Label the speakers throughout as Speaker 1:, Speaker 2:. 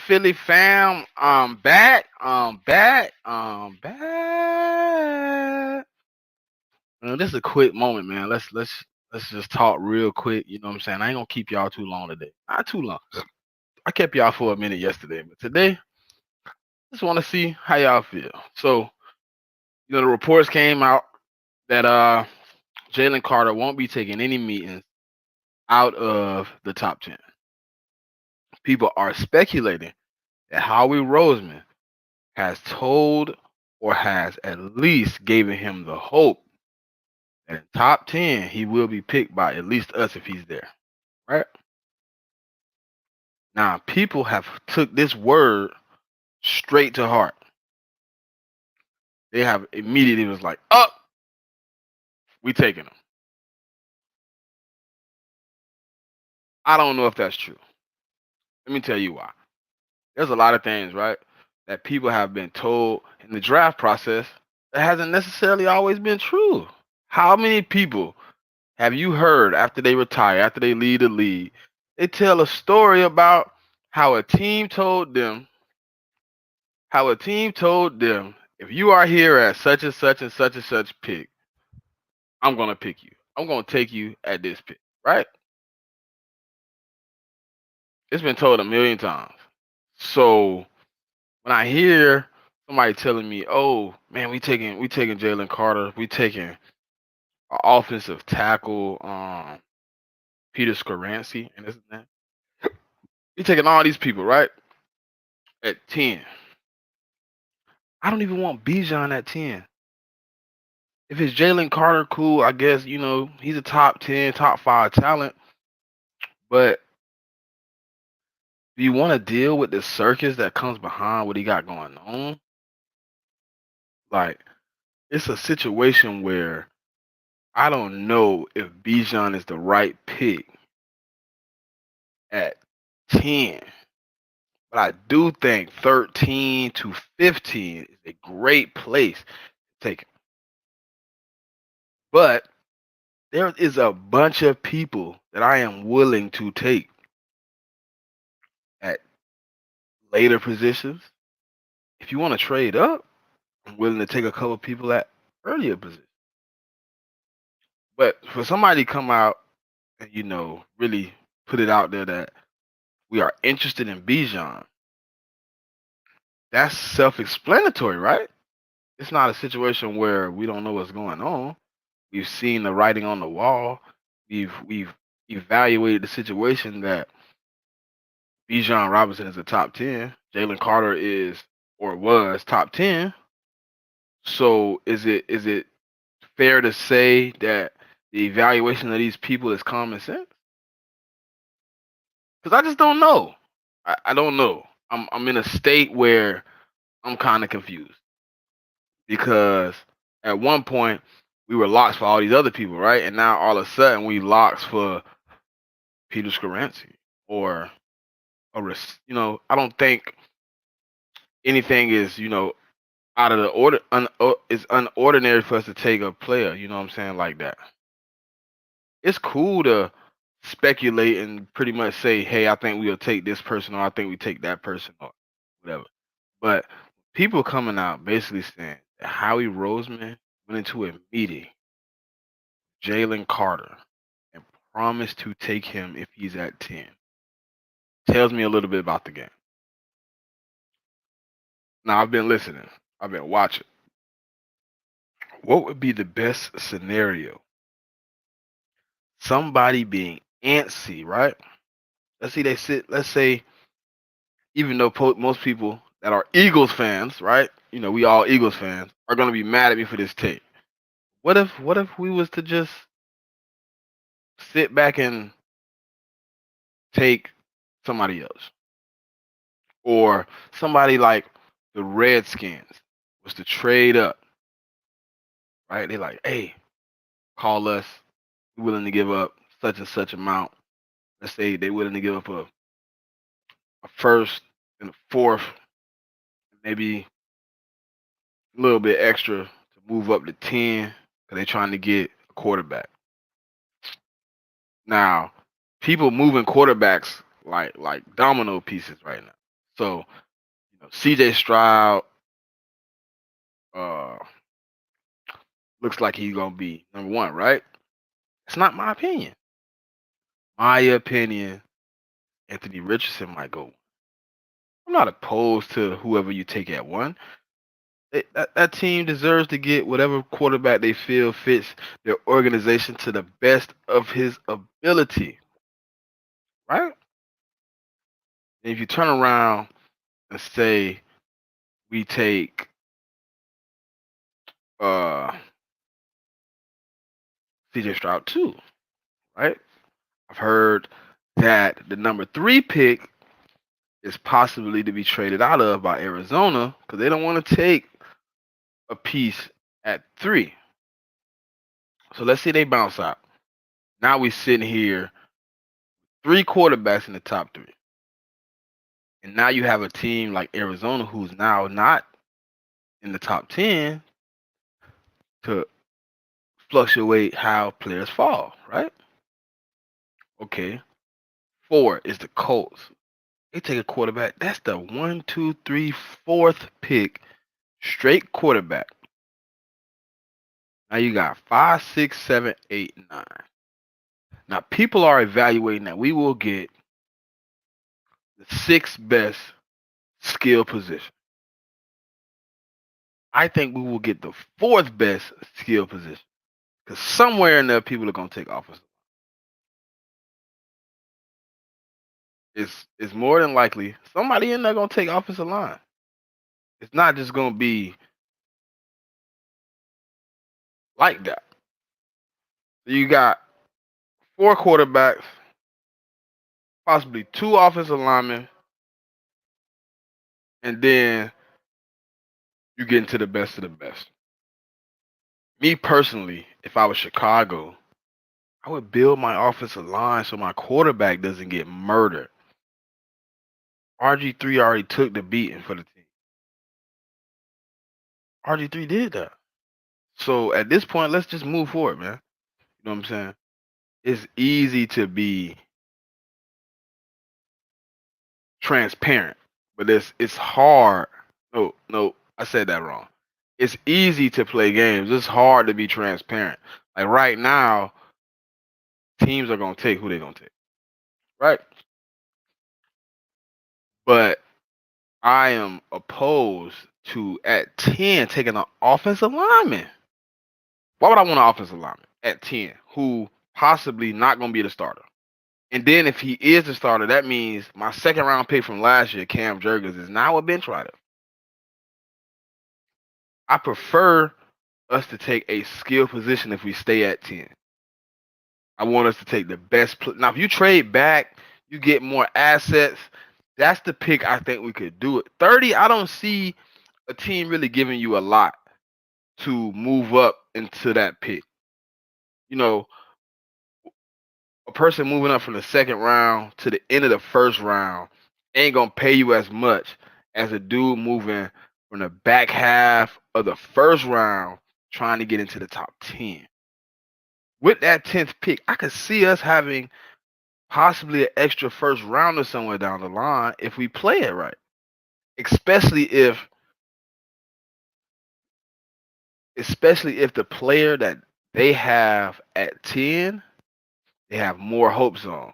Speaker 1: Philly fam? Back. This is a quick moment, man. Let's just talk real quick. You know what I'm saying? I ain't gonna keep y'all too long today. Not too long. I kept y'all for a minute yesterday, but today, just want to see how y'all feel. So, the reports came out that Jalen Carter won't be taking any meetings out of the top 10. People are speculating that Howie Roseman has told or has at least given him the hope that in top 10 he will be picked by at least us if he's there, right? Now, people have took this word straight to heart. They have immediately was like, "Oh, we taking him." I don't know if that's true. Let me tell you why. There's a lot of things, right, that people have been told in the draft process that hasn't necessarily always been true. How many people have you heard after they retire, after they leave the league, they tell a story about how a team told them, if you are here at such and such and such and such pick, I'm gonna pick you. I'm gonna take you at this pick, right? It's been told a million times. So when I hear somebody telling me, "Oh man, we taking Jalen Carter, we taking an offensive tackle, Peter Skoransky, and this and that, we taking all these people right at 10." I don't even want Bijan at 10. If it's Jalen Carter, cool. I guess he's a top 10, top 5 talent. But do you want to deal with the circus that comes behind what he got going on? Like, it's a situation where I don't know if Bijan is the right pick at 10. But I do think 13 to 15 is a great place to take him. But there is a bunch of people that I am willing to take at later positions. If you want to trade up, I'm willing to take a couple people at earlier positions. But for somebody to come out and really put it out there that we are interested in Bijan, that's self-explanatory, right? It's not a situation where we don't know what's going on. We've seen the writing on the wall. We've evaluated the situation that Bijan Robinson is a top 10. Jalen Carter is or was top 10. So is it fair to say that the evaluation of these people is common sense? Because I just don't know. I don't know. I'm in a state where I'm kind of confused because at one point we were locks for all these other people, right? And now all of a sudden we locks for Peter Skoransky or I don't think anything is out of the order. It's unordinary for us to take a player. You know what I'm saying, like that. It's cool to speculate and pretty much say, "Hey, I think we'll take this person," or "I think we take that person," or whatever. But people coming out basically saying that Howie Roseman went into a meeting, Jalen Carter, and promised to take him if he's at 10. Tells me a little bit about the game. Now, I've been listening. I've been watching. What would be the best scenario? Somebody being antsy, right? Let's say, even though most people that are Eagles fans, right? We all Eagles fans are gonna be mad at me for this take. What if we was to just sit back and take somebody else, or somebody like the Redskins was to trade up, right? They like, "Hey, call us. We're willing to give up such and such amount." Let's say they're willing to give up a first and a fourth, maybe a little bit extra to move up to 10 because they're trying to get a quarterback. Now, people moving quarterbacks like domino pieces right now. So, CJ Stroud uh looks like he's gonna be number one, right? It's not my opinion. My opinion, Anthony Richardson might go. I'm not opposed to whoever you take at one. That team deserves to get whatever quarterback they feel fits their organization to the best of his ability, right? And if you turn around and say we take uh CJ Stroud too, right? I've heard that the number 3 pick is possibly to be traded out of by Arizona because they don't want to take a piece at 3. So let's say they bounce out. Now we sitting here 3 quarterbacks in the top 3. And now you have a team like Arizona who's now not in the top 10 to fluctuate how players fall, right? Okay. 4 is the Colts. They take a quarterback. That's the 1, 2, 3, 4th pick, straight quarterback. Now you got 5, 6, 7, 8, 9. Now people are evaluating that we will get the 6th best skill position. I think we will get the 4th best skill position because somewhere in there people are gonna take offensive. It's more than likely somebody in there gonna take offensive line. It's not just gonna be like that. So you got 4 quarterbacks, possibly 2 offensive linemen, and then you get into the best of the best. Me personally, if I was Chicago, I would build my offensive line so my quarterback doesn't get murdered. RG3 already took the beating for the team. RG3 did that. So at this point, let's just move forward, man. You know what I'm saying? It's easy to be transparent, but it's hard. No, I said that wrong. It's easy to play games. It's hard to be transparent. Like right now, teams are gonna take who they're gonna take, right? But I am opposed to at 10 taking an offensive lineman. Why would I want an offensive lineman at 10 who possibly not gonna be the starter? And then if he is the starter, that means my second round pick from last year, Cam Jurgens, is now a bench rider. I prefer us to take a skill position if we stay at 10. I want us to take the best. Now, if you trade back, you get more assets. That's the pick I think we could do it. 30, I don't see a team really giving you a lot to move up into that pick. You know, a person moving up from the second round to the end of the first round ain't gonna pay you as much as a dude moving from the back half of the first round trying to get into the top 10. With that 10th pick, I could see us having possibly an extra first rounder somewhere down the line if we play it right. Especially if the player that they have at 10, they have more hopes on.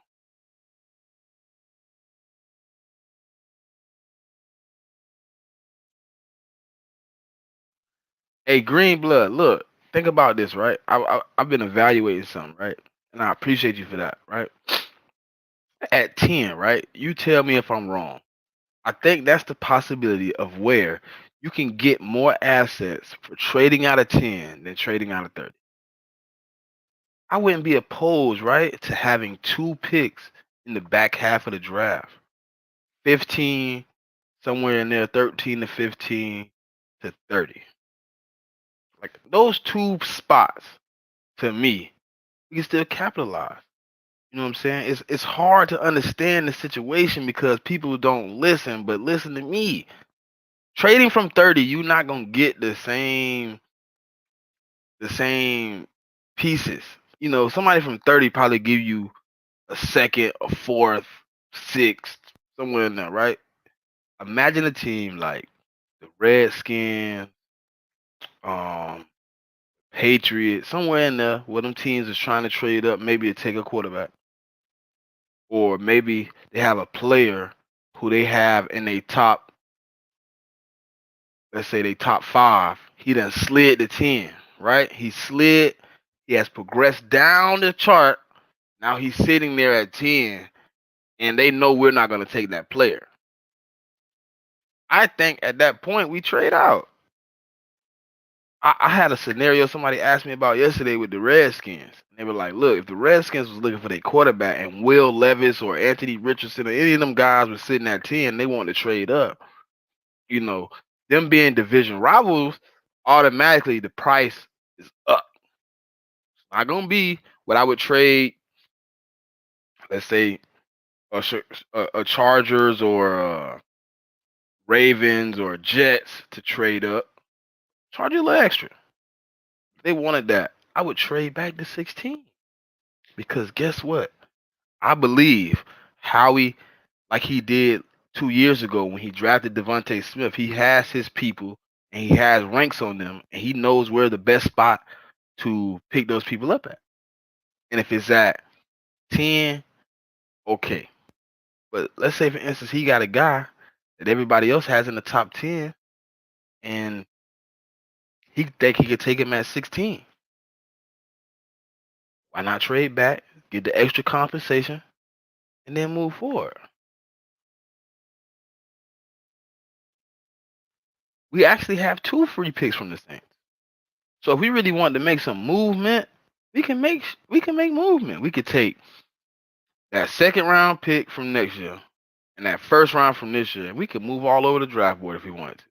Speaker 1: Hey, Green Blood, look, think about this, right? I've been evaluating something, right? And I appreciate you for that, right? At 10, right? You tell me if I'm wrong. I think that's the possibility of where you can get more assets for trading out of 10 than trading out of 30. I wouldn't be opposed, right, to having 2 picks in the back half of the draft. 15, somewhere in there, 13 to 15 to 30. Like those 2 spots, to me, we can still capitalize. You know what I'm saying? It's hard to understand the situation because people don't listen, but listen to me. Trading from 30, you're not gonna get the same pieces. Somebody from 30 probably give you a second, a fourth, sixth, somewhere in there, right? Imagine a team like the Redskins, um, Patriots, somewhere in there where them teams is trying to trade up, maybe to take a quarterback, or maybe they have a player who they have in a top, let's say they top five. He done slid to 10, right? He slid. He has progressed down the chart. Now he's sitting there at 10, and they know we're not going to take that player. I think at that point we trade out. I had a scenario somebody asked me about yesterday with the Redskins. They were like, look, if the Redskins was looking for their quarterback and Will Levis or Anthony Richardson or any of them guys was sitting at 10, they wanted to trade up. You know, them being division rivals, automatically the price is up. It's not going to be what I would trade, let's say, a Chargers or Ravens or Jets to trade up. Charge you a little extra. They wanted that. I would trade back to 16 because guess what? I believe Howie, like he did 2 years ago when he drafted Devontae Smith, he has his people and he has ranks on them and he knows where the best spot to pick those people up at. And if it's at 10, okay. But let's say, for instance, he got a guy that everybody else has in the top 10 and he think he could take him at 16. Why not trade back, get the extra compensation, and then move forward? We actually have two free picks from the Saints. So if we really want to make some movement, we can make movement. We could take that second round pick from next year and that first round from this year, and we could move all over the draft board if we wanted to.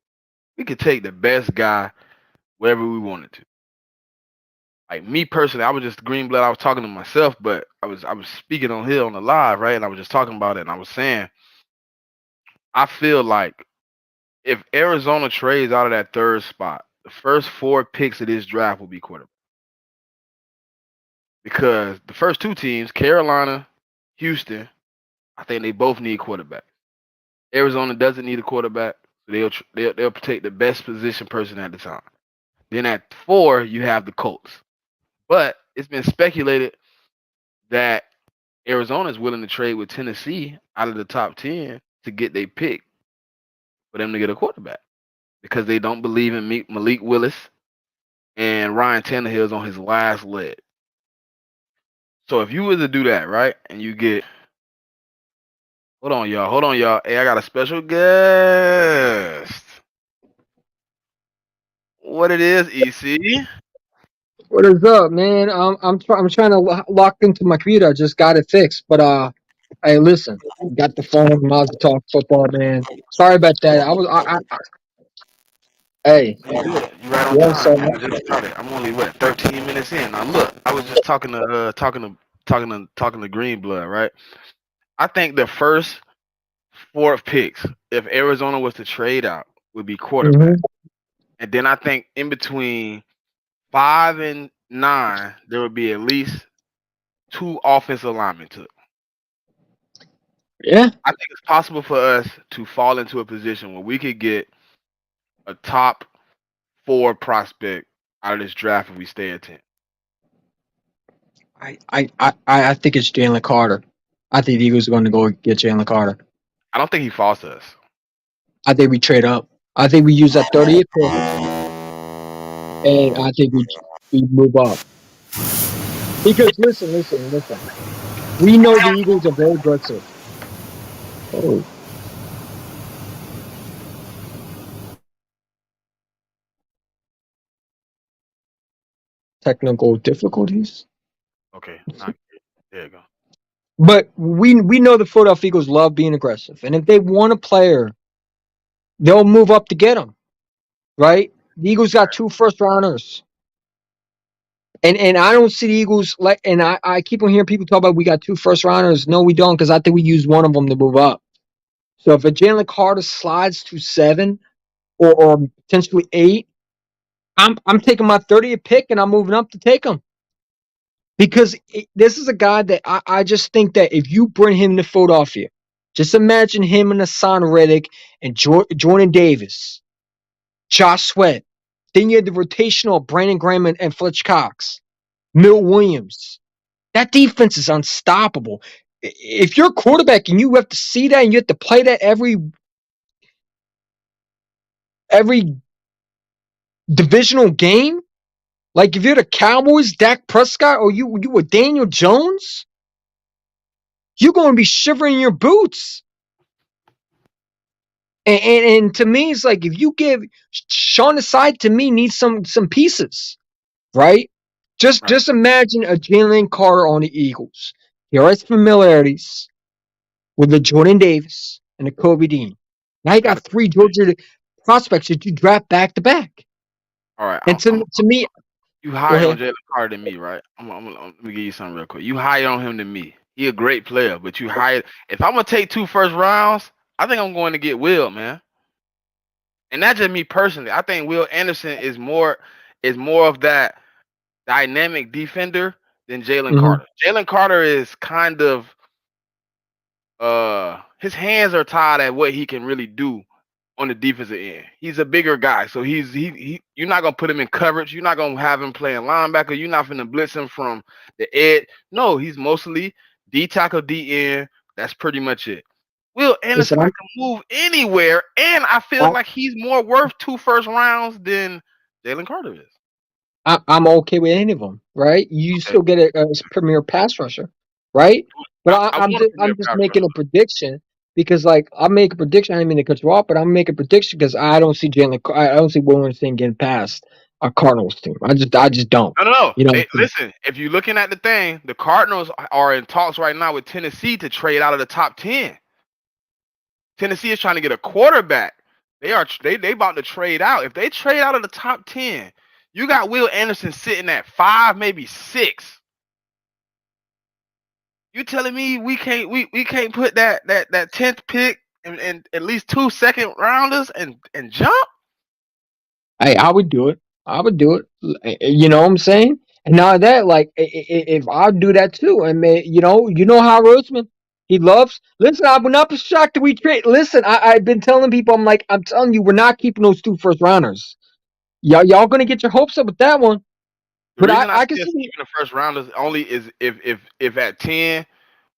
Speaker 1: We could take the best guy wherever we wanted to. Like me personally, I was just green blood. I was talking to myself, but I was speaking on here on the live, right? And I was just talking about it, and I was saying I feel like if Arizona trades out of that third spot, the first four picks of this draft will be quarterback. Because the first two teams, Carolina, Houston, I think they both need quarterback. Arizona doesn't need a quarterback, so they'll take the best position person at the time. Then at four, you have the Colts. But it's been speculated that Arizona is willing to trade with Tennessee out of the top 10 to get their pick for them to get a quarterback because they don't believe in Malik Willis and Ryan Tannehill is on his last leg. So if you were to do that, right, and you get, hold on, y'all. Hey, I got a special guest. What it is, EC?
Speaker 2: What is up, man? I'm trying to lock into my computer. I just got it fixed, but hey, listen, got the phone. Miles to talk football, man. Sorry about that. Hey,
Speaker 1: You good? You right on
Speaker 2: yeah.
Speaker 1: time, man. I just started. I'm only 13 minutes in. Now look, I was just talking to Greenblood, right? I think the first four picks, if Arizona was to trade out, would be quarterback.
Speaker 2: hmm
Speaker 1: And then I think in between 5 and 9, there would be at least two offensive linemen to it.
Speaker 2: yeah.
Speaker 1: I think it's possible for us to fall into a position where we could get a top four prospect out of this draft if we stay at 10.
Speaker 2: I think it's Jalen Carter. I think the Eagles are going to go get Jalen Carter.
Speaker 1: I don't think he falls to us.
Speaker 2: I think we trade up. I think we use that 30th pick, and I think we move up. Because listen. We know the Eagles are very aggressive. Oh, technical difficulties.
Speaker 1: Okay, not there you go.
Speaker 2: But we know the Philadelphia Eagles love being aggressive, and if they want a player, they'll move up to get him. Right? The Eagles got two first rounders, and I don't see the Eagles like. And I keep on hearing people talk about we got two first rounders. No, we don't, because I think we used one of them to move up. So if a Jalen Carter slides to 7 or potentially 8, I'm taking my 30th pick and I'm moving up to take him. Because this is a guy that I just think that if you bring him to Philadelphia, Just imagine him and Hassan Reddick and Jordan Davis, Josh Sweat. Then you had the rotational of Brandon Graham and Fletch Cox, Milt Williams. That defense is unstoppable. If you're a quarterback and you have to see that and you have to play that every divisional game, like if you're the Cowboys, Dak Prescott, or you were Daniel Jones, you're going to be shivering in your boots. And to me, it's like if you give Sean Aside, to me needs some pieces, right?
Speaker 1: Right.
Speaker 2: Just imagine a Jalen Carter on the Eagles. He has familiarities with the Jordan Davis and the Kobe Dean. Now you
Speaker 1: I got
Speaker 2: got
Speaker 1: it.
Speaker 2: three Georgia prospects that you draft back to back.
Speaker 1: All right.
Speaker 2: And to me,
Speaker 1: You
Speaker 2: go
Speaker 1: higher on
Speaker 2: ahead.
Speaker 1: Jalen Carter than me, right? Let me give you something real quick. You higher on him than me. He a great player, but you higher. If I'm gonna take 2 first rounds, I think I'm going to get Will, man. And that's just me personally. I think Will Anderson is more of that dynamic defender than Jalen
Speaker 2: Hmm.
Speaker 1: Carter. Jalen Carter is kind of his hands are tied at what he can really do on the defensive end. He's a bigger guy, so he you're not gonna put him in coverage. You're not gonna have him playing linebacker. You're not gonna blitz him from the edge. No, he's mostly D tackle, D end. That's pretty much it. Will
Speaker 2: Listen,
Speaker 1: Anderson, I can move anywhere, and I feel
Speaker 2: I'm,
Speaker 1: like he's more worth 2 first rounds than Jalen Carter is.
Speaker 2: I'm okay with any of them, right? You
Speaker 1: Okay,
Speaker 2: still get a premier pass rusher, right? But
Speaker 1: I want a premier
Speaker 2: I'm just
Speaker 1: pass
Speaker 2: making
Speaker 1: rusher.
Speaker 2: a prediction because like I'll make a prediction. I didn't mean to cut you off, but I'm making a prediction because I don't see Williamson getting past a Cardinals team. I just don't.
Speaker 1: No, no, no.
Speaker 2: You know.
Speaker 1: They listen. If you're looking at the thing, the Cardinals are in talks right now with Tennessee to trade out of the top 10. Tennessee is trying to get a quarterback. They about to trade out. If they trade out of the top 10, you got Will Anderson sitting at 5, maybe 6. You telling me we can't put that 10th pick and at least 2 second rounders and jump?
Speaker 2: Hey, I would do it. I would do it. You know what I'm saying? And now that, like, if I'd do that too, and you know how Roseman, he loves. Listen, I would not be shocked if we trade. Listen, I've been telling people, I'm like, I'm telling you, we're not keeping those 2 first rounders. Y'all gonna get your hopes up with that one.
Speaker 1: The
Speaker 2: But
Speaker 1: reason I
Speaker 2: I can
Speaker 1: see us
Speaker 2: see.
Speaker 1: keeping the first rounders only is if at 10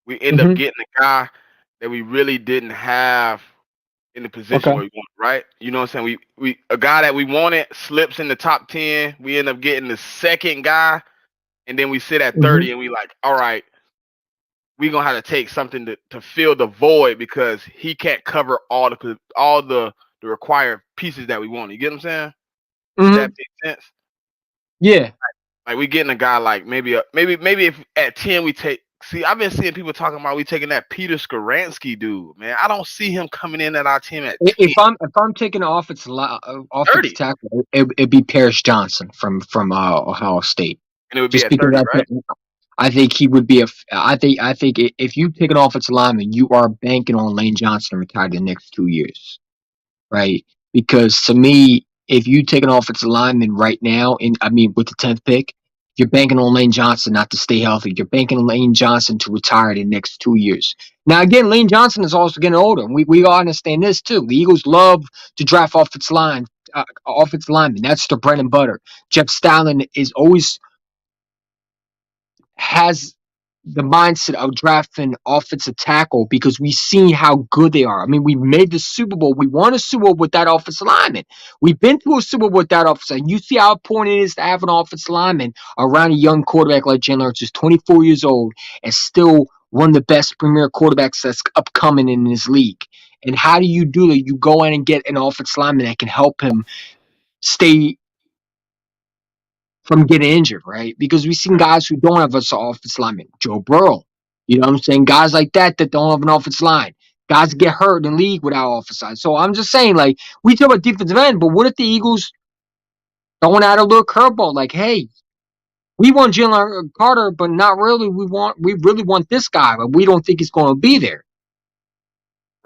Speaker 1: we end up
Speaker 2: Hmm.
Speaker 1: getting a guy that we really didn't have in the position
Speaker 2: Okay.
Speaker 1: where we want, right? You know what I'm saying? We a guy that we wanted slips in the top 10. We end up getting the second guy, and then we sit at
Speaker 2: Hmm.
Speaker 1: 30, and we like, all right, we gonna have to take something to fill the void because he can't cover all the required pieces that we want. You get what I'm saying? Does that
Speaker 2: Hmm.
Speaker 1: make sense?
Speaker 2: Yeah.
Speaker 1: Like we getting a guy like maybe if at 10 we take. See, I've been seeing people talking about we taking that Peter Skaransky dude, man. I don't see him coming in at our team at 10,
Speaker 2: If I'm taking offensive
Speaker 1: 30,
Speaker 2: tackle, it'd be Paris Johnson from Ohio State.
Speaker 1: and it would be
Speaker 2: Just
Speaker 1: at
Speaker 2: because
Speaker 1: 30, right?
Speaker 2: I think he would be I think if you take an offensive lineman, you are banking on Lane Johnson to retire the next 2 years, right? Because to me, if you take an offensive lineman right now, with the 10th pick, you're banking on Lane Johnson not to stay healthy. You're banking on Lane Johnson to retire the next 2 years. Now, again, Lane Johnson is also getting older. And we all understand this too. The Eagles love to draft offensive linemen. That's their bread and butter. Jeff Stalin is always has the mindset of drafting offensive tackle because we see how good they are. I mean, we made the Super Bowl. We won a Super Bowl with that offensive lineman. We've been to a Super Bowl with that offensive. And you see how important it is to have an offensive lineman around a young quarterback like Jalen Hurts, who's 24 years old and still one of the best premier quarterbacks that's upcoming in this league. And how do you do that? You go in and get an offensive lineman that can help him stay from getting injured, right? Because we've seen guys who don't have an offensive lineman. Joe Burrow, you know what I'm saying? Guys like that don't have an offensive line. Guys get hurt in the league without offensive line. So I'm just saying, like, we talk about defensive end, but what if the Eagles don't add a little curveball? Like, hey, we want Jalen Carter, but not really. We really want this guy, but we don't think he's going to be there.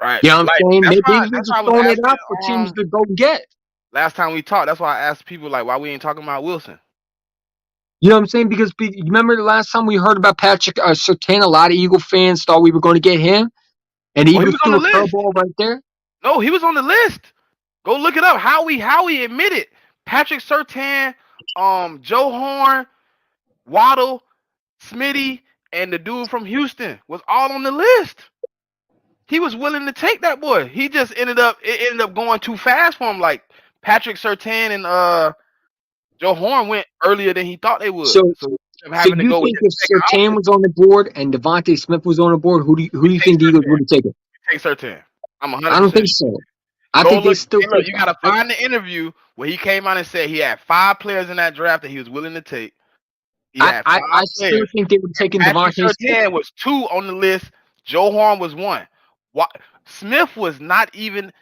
Speaker 1: Right.
Speaker 2: You know what
Speaker 1: Like
Speaker 2: I'm saying?
Speaker 1: that's
Speaker 2: Maybe
Speaker 1: why
Speaker 2: Eagles
Speaker 1: that's
Speaker 2: just
Speaker 1: why I was
Speaker 2: throwing it
Speaker 1: asking
Speaker 2: out for teams to go get.
Speaker 1: last time we talked. That's why I asked people like why we ain't talking about Wilson.
Speaker 2: You know what I'm saying? Because you remember the last time we heard about Patrick Surtain, a lot of Eagle fans thought we were going to get him. And
Speaker 1: Oh, he
Speaker 2: Eagles
Speaker 1: was on
Speaker 2: threw
Speaker 1: the
Speaker 2: a
Speaker 1: list.
Speaker 2: curveball right there.
Speaker 1: No, he was on the list. Go look it up. Howie admitted Patrick Surtain, Joe Horn, Waddle, Smitty, and the dude from Houston was all on the list. He was willing to take that boy. He just ended up going too fast for him. Like Patrick Surtain and Joe Horn went earlier than he thought they would.
Speaker 2: So,
Speaker 1: So he ended up
Speaker 2: so
Speaker 1: having to
Speaker 2: you
Speaker 1: go with
Speaker 2: think
Speaker 1: his
Speaker 2: if
Speaker 1: second
Speaker 2: Sertan
Speaker 1: option.
Speaker 2: was on the board and Devontae Smith was on the board, who
Speaker 1: We
Speaker 2: do you
Speaker 1: take
Speaker 2: think the Eagles
Speaker 1: Surtain.
Speaker 2: would have taken?
Speaker 1: We take Surtain. I'm
Speaker 2: I
Speaker 1: 100%
Speaker 2: don't think
Speaker 1: sure.
Speaker 2: so. I
Speaker 1: Go
Speaker 2: think they
Speaker 1: look.
Speaker 2: still
Speaker 1: Hey, look,
Speaker 2: take
Speaker 1: you
Speaker 2: him.
Speaker 1: gotta find the interview where he came out and said he had 5 players in that draft that he was willing to take. He
Speaker 2: I,
Speaker 1: had
Speaker 2: I,
Speaker 1: five
Speaker 2: I still
Speaker 1: players.
Speaker 2: think they would have taken
Speaker 1: Patrick
Speaker 2: Devontae Smith.
Speaker 1: Surtain was 2 on the list. Joe Horn was 1. Smith was not even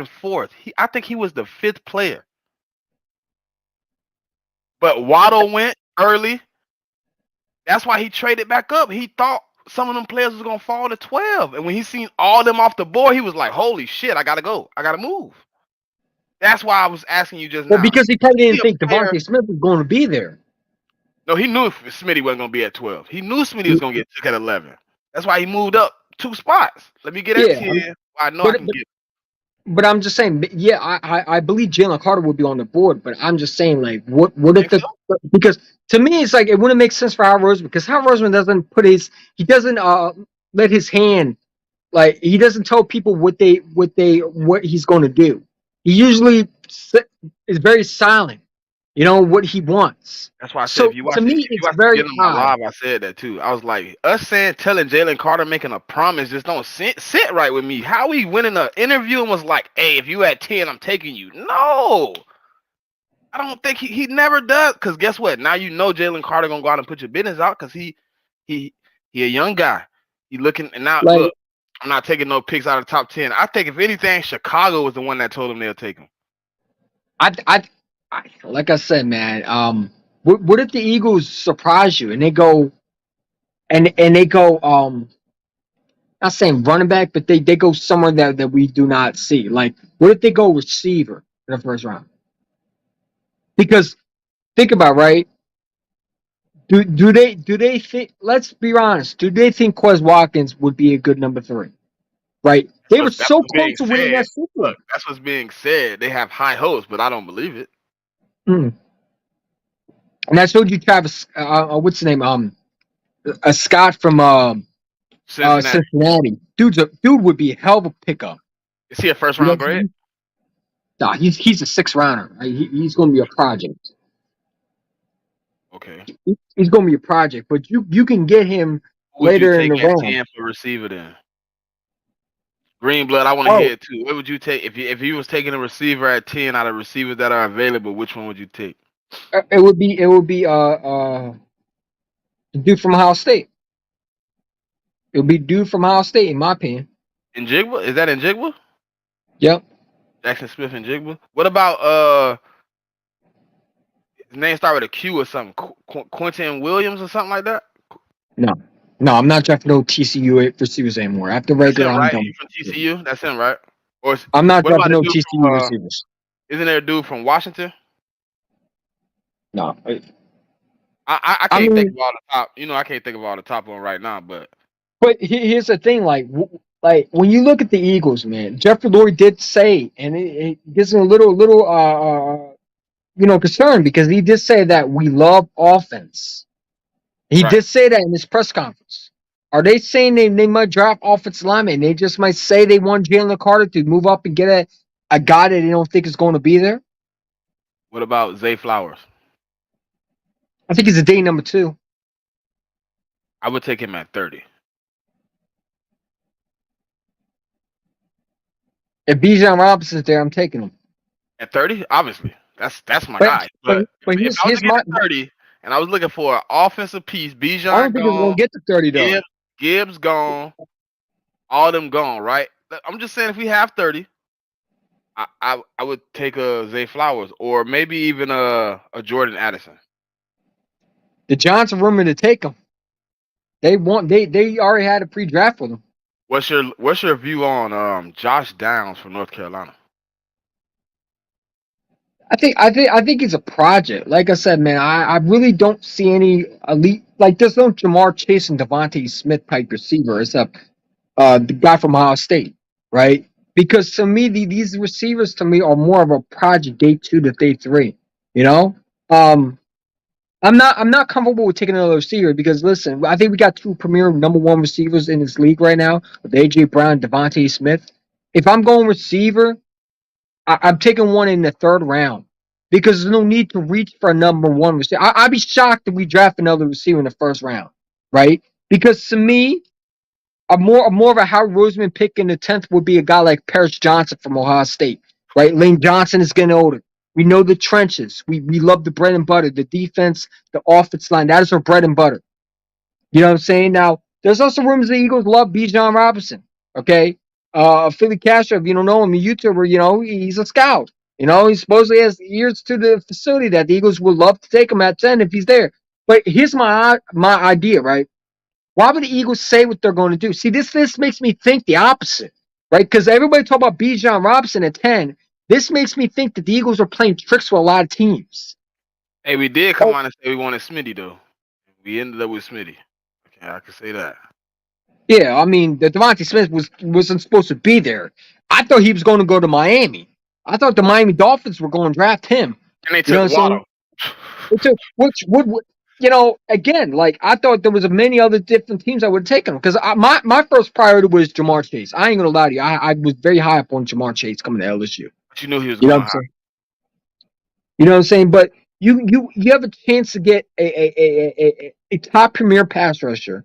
Speaker 1: fourth. I think he was the 5th player. But Waddle went early. That's why he traded back up. He thought some of them players was gonna fall to 12, and when he seen all them off the board, he was like, "Holy shit! I gotta go. I gotta move." That's why I was asking you just
Speaker 2: Well,
Speaker 1: now.
Speaker 2: because he probably
Speaker 1: See
Speaker 2: didn't
Speaker 1: a
Speaker 2: think
Speaker 1: player.
Speaker 2: Devontae Smith was going to be there.
Speaker 1: No, he knew Smitty wasn't gonna be at 12. He knew Smitty was gonna get took at 11. That's why he moved up 2 spots. Let me get at
Speaker 2: Yeah,
Speaker 1: 10. I know I
Speaker 2: but
Speaker 1: can get.
Speaker 2: but I'm just saying. Yeah, I believe Jalen Carter would be on the board, but I'm just saying like what if
Speaker 1: Think so?
Speaker 2: the because to me it's like it wouldn't make sense for Howard Roseman because Howard Roseman doesn't he doesn't let his hand like he doesn't tell people what he's going to do. He usually is very silent. You know what he wants.
Speaker 1: That's why I said
Speaker 2: So to me,
Speaker 1: if you
Speaker 2: it's
Speaker 1: watch the
Speaker 2: very
Speaker 1: beginning of my
Speaker 2: odd.
Speaker 1: live, I said that too. I was like, telling Jalen Carter making a promise just don't sit right with me. How he went in an interview and was like, "Hey, if you at 10, I'm taking you." No, I don't think he never does. Cause guess what? Now you know Jalen Carter gonna go out and put your business out because he he a young guy. He looking and now
Speaker 2: Like
Speaker 1: look. I'm not taking no picks out of the top 10. I think if anything, Chicago was the one that told him they'll take him.
Speaker 2: I, I, like I said, man. What if the Eagles surprise you and they go and they go not saying running back, but they go somewhere that we do not see. Like what if they go receiver in the first round? Because think about it, right. Do they think? Let's be honest. Do they think Quez Watkins would be a good number 3? Right? They were
Speaker 1: That's
Speaker 2: so
Speaker 1: what's
Speaker 2: close
Speaker 1: being
Speaker 2: to winning
Speaker 1: said.
Speaker 2: that Super Bowl.
Speaker 1: Look, that's what's being said. They have high hopes, but I don't believe it.
Speaker 2: Mm. And I showed you Travis. What's his name? A Scott from
Speaker 1: Cincinnati.
Speaker 2: Cincinnati. Dude would be a hell of a pickup.
Speaker 1: Is he a first
Speaker 2: You know
Speaker 1: round
Speaker 2: what I
Speaker 1: grade?
Speaker 2: mean? Nah, he's a 6 rounder. Right? He's going to be a project.
Speaker 1: Okay.
Speaker 2: He's going to be a project, but you can get him
Speaker 1: Who would you
Speaker 2: later in
Speaker 1: take
Speaker 2: the
Speaker 1: at
Speaker 2: round.
Speaker 1: 10 for receiver then? Greenblood, I want to
Speaker 2: Oh,
Speaker 1: hear it too. What would you take if you was taking a receiver at 10 out of receivers that are available? Which one would you take?
Speaker 2: it would be dude from Ohio State. It would be dude from Ohio State, in my opinion.
Speaker 1: In Jigba? Is that in Jigba?
Speaker 2: Yep.
Speaker 1: Jackson Smith and Jigba. What about his name start with a Q or something? Quentin Williams or something like that?
Speaker 2: No, no, I'm not drafting no TCU receivers anymore. After
Speaker 1: That's
Speaker 2: regular,
Speaker 1: him,
Speaker 2: I'm
Speaker 1: right?
Speaker 2: done.
Speaker 1: He's from TCU. That's him, right? Or
Speaker 2: I'm not
Speaker 1: what about
Speaker 2: drafting
Speaker 1: the
Speaker 2: no
Speaker 1: dude
Speaker 2: TCU
Speaker 1: from
Speaker 2: receivers.
Speaker 1: isn't there a dude from Washington?
Speaker 2: No,
Speaker 1: I
Speaker 2: I
Speaker 1: can't think
Speaker 2: mean,
Speaker 1: of all the top. I can't think of all the top one right now. But
Speaker 2: but here's the thing: like when you look at the Eagles, man, Jeffrey Lurie did say, and it gives me a little concern because he did say that we love offense. He
Speaker 1: right.
Speaker 2: did say that in his press conference. Are they saying they might draft offensive linemen? They just might say they want Jalen Carter to move up and get a guy that they don't think is going to be there?
Speaker 1: What about Zay Flowers?
Speaker 2: I think he's a day number 2.
Speaker 1: I would take him at 30.
Speaker 2: If Bijan Robinson's there, I'm taking him.
Speaker 1: At 30, obviously, that's my
Speaker 2: But
Speaker 1: guy.
Speaker 2: but,
Speaker 1: But
Speaker 2: but
Speaker 1: if
Speaker 2: here's,
Speaker 1: I was to
Speaker 2: here's
Speaker 1: get
Speaker 2: my.
Speaker 1: to 30 and I was looking for an offensive piece,
Speaker 2: I don't
Speaker 1: Bijan
Speaker 2: think it's
Speaker 1: gone,
Speaker 2: going to get to 30 though.
Speaker 1: Gibbs gone, all them gone, right? I'm just saying if we have 30, I would take a Zay Flowers or maybe even a Jordan Addison.
Speaker 2: The Giants are rumored to take him. They already had a pre-draft with him.
Speaker 1: What's your view on Josh Downs from North Carolina?
Speaker 2: I think it's a project. Like I said, man, I really don't see any elite. Like there's no Jamar Chase and Devontae Smith type receiver. It's a the guy from Ohio State, right? Because to me, these receivers to me are more of a project day 2 to day 3. You know, um, I'm not comfortable with taking another receiver because listen, I think we got two premier number one receivers in this league right now with AJ Brown, Devontae Smith. If I'm going receiver, I'm taking one in the third round because there's no need to reach for a number one receiver. I'd be shocked if we draft another receiver in the first round, right? Because to me, a more of a Howard Roseman pick in the 10th would be a guy like Paris Johnson from Ohio State, right? Lane Johnson is getting older. We know the trenches. We love the bread and butter, the defense, the offense line. That is our bread and butter. You know what I'm saying? Now, there's also rumors the Eagles love Bijan Robinson. Okay, Philly Castro, if you don't know him, a YouTuber, he's a scout. He supposedly has ears to the facility that the Eagles would love to take him at 10 if he's there. But here's my idea, right? Why would the Eagles say what they're going to do? See, this makes me think the opposite, right? Because everybody talk about Bijan Robinson at 10. This makes me think that the Eagles are playing tricks with a lot of teams.
Speaker 1: Hey, we did come
Speaker 2: Oh,
Speaker 1: out and say we wanted Smitty though. We ended up with Smitty. Okay, I can say that.
Speaker 2: yeah, I mean, the Devontae Smith wasn't supposed to be there. I thought he was going to go to Miami. I thought the Miami Dolphins were going to draft him.
Speaker 1: And they
Speaker 2: You know
Speaker 1: took
Speaker 2: what I'm saying?
Speaker 1: Waddle.
Speaker 2: Which would again, like I thought there was many other different teams that would have taken him because my first priority was Jamar Chase. I ain't gonna lie to you, I was very high up on Jamar Chase coming to LSU.
Speaker 1: But you knew he was
Speaker 2: You know what
Speaker 1: going
Speaker 2: I'm
Speaker 1: high.
Speaker 2: saying? You know what I'm saying? But you have a chance to get a top premier pass rusher,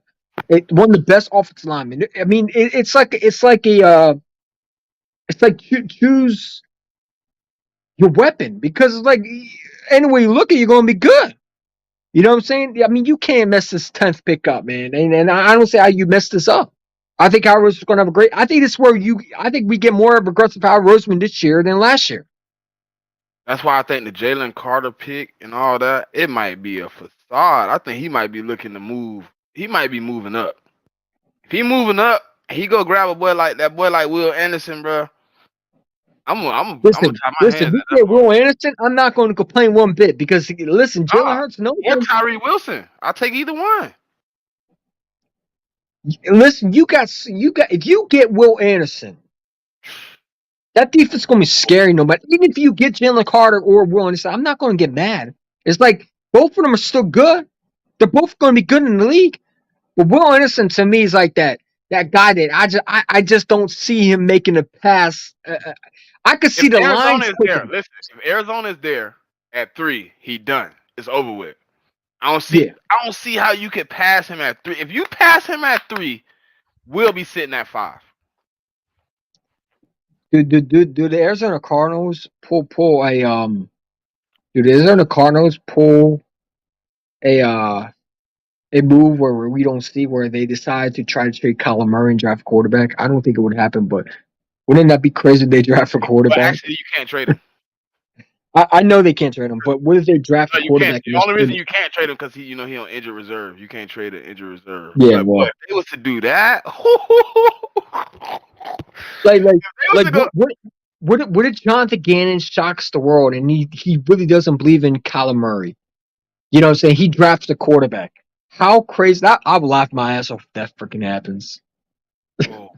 Speaker 2: one of the best offensive linemen. I mean, it's like choose your weapon because it's like anyway you look at, you're gonna be good. You know what I'm saying? I mean, you can't mess this 10th pick up, man. And I don't say how you messed this up. I think Howard Rose is going to have a great. I think this is where I think we get more of aggressive Howard Roseman this year than last year.
Speaker 1: That's why I think the Jalen Carter pick and all that, it might be a facade. I think he might be looking to move. He might be moving up. If he moving up, he go grab a boy like that boy like Will Anderson, bro. I'm gonna
Speaker 2: Listen,
Speaker 1: tie my
Speaker 2: listen.
Speaker 1: hands
Speaker 2: We
Speaker 1: at that
Speaker 2: get
Speaker 1: boy.
Speaker 2: Will Anderson. I'm not going to complain one bit because listen, Jalen
Speaker 1: Ah,
Speaker 2: Hurts knows
Speaker 1: or
Speaker 2: him.
Speaker 1: Tyree Wilson. I'll take either one.
Speaker 2: Listen, you got. If you get Will Anderson, that defense is going to be scary. No matter even if you get Jalen Carter or Will Anderson, I'm not going to get mad. It's like both of them are still good. They're both going to be good in the league. But Will Anderson to me is like that guy that I just don't see him making a pass. I could
Speaker 1: If
Speaker 2: see the
Speaker 1: Arizona
Speaker 2: lines
Speaker 1: is there,
Speaker 2: clicking.
Speaker 1: listen. If Arizona is there at 3, he done. It's over with. I don't see.
Speaker 2: Yeah.
Speaker 1: I don't see how you could pass him at 3. If you pass him at 3, we'll be sitting at 5.
Speaker 2: Do the Arizona Cardinals pull a do the Arizona Cardinals pull a uh a move where we don't see where they decide to try to trade Kyler Murray and draft a quarterback? I don't think it would happen, but wouldn't that be crazy if they draft a
Speaker 1: But
Speaker 2: quarterback?
Speaker 1: actually, you can't trade him.
Speaker 2: I know they can't trade him, but what if they draft a
Speaker 1: No, you can't.
Speaker 2: quarterback and
Speaker 1: The only reason
Speaker 2: they
Speaker 1: you can't trade him because he on injured reserve. You can't trade an injured reserve.
Speaker 2: yeah,
Speaker 1: But boy,
Speaker 2: well,
Speaker 1: if they was to do that,
Speaker 2: like like
Speaker 1: if they was
Speaker 2: like
Speaker 1: to go,
Speaker 2: what if Jonathan Gannon shocks the world and he really doesn't believe in Kyler Murray? You know what I'm saying? He drafts the quarterback. How crazy that I would laugh my ass off if that freaking happens.
Speaker 1: oh,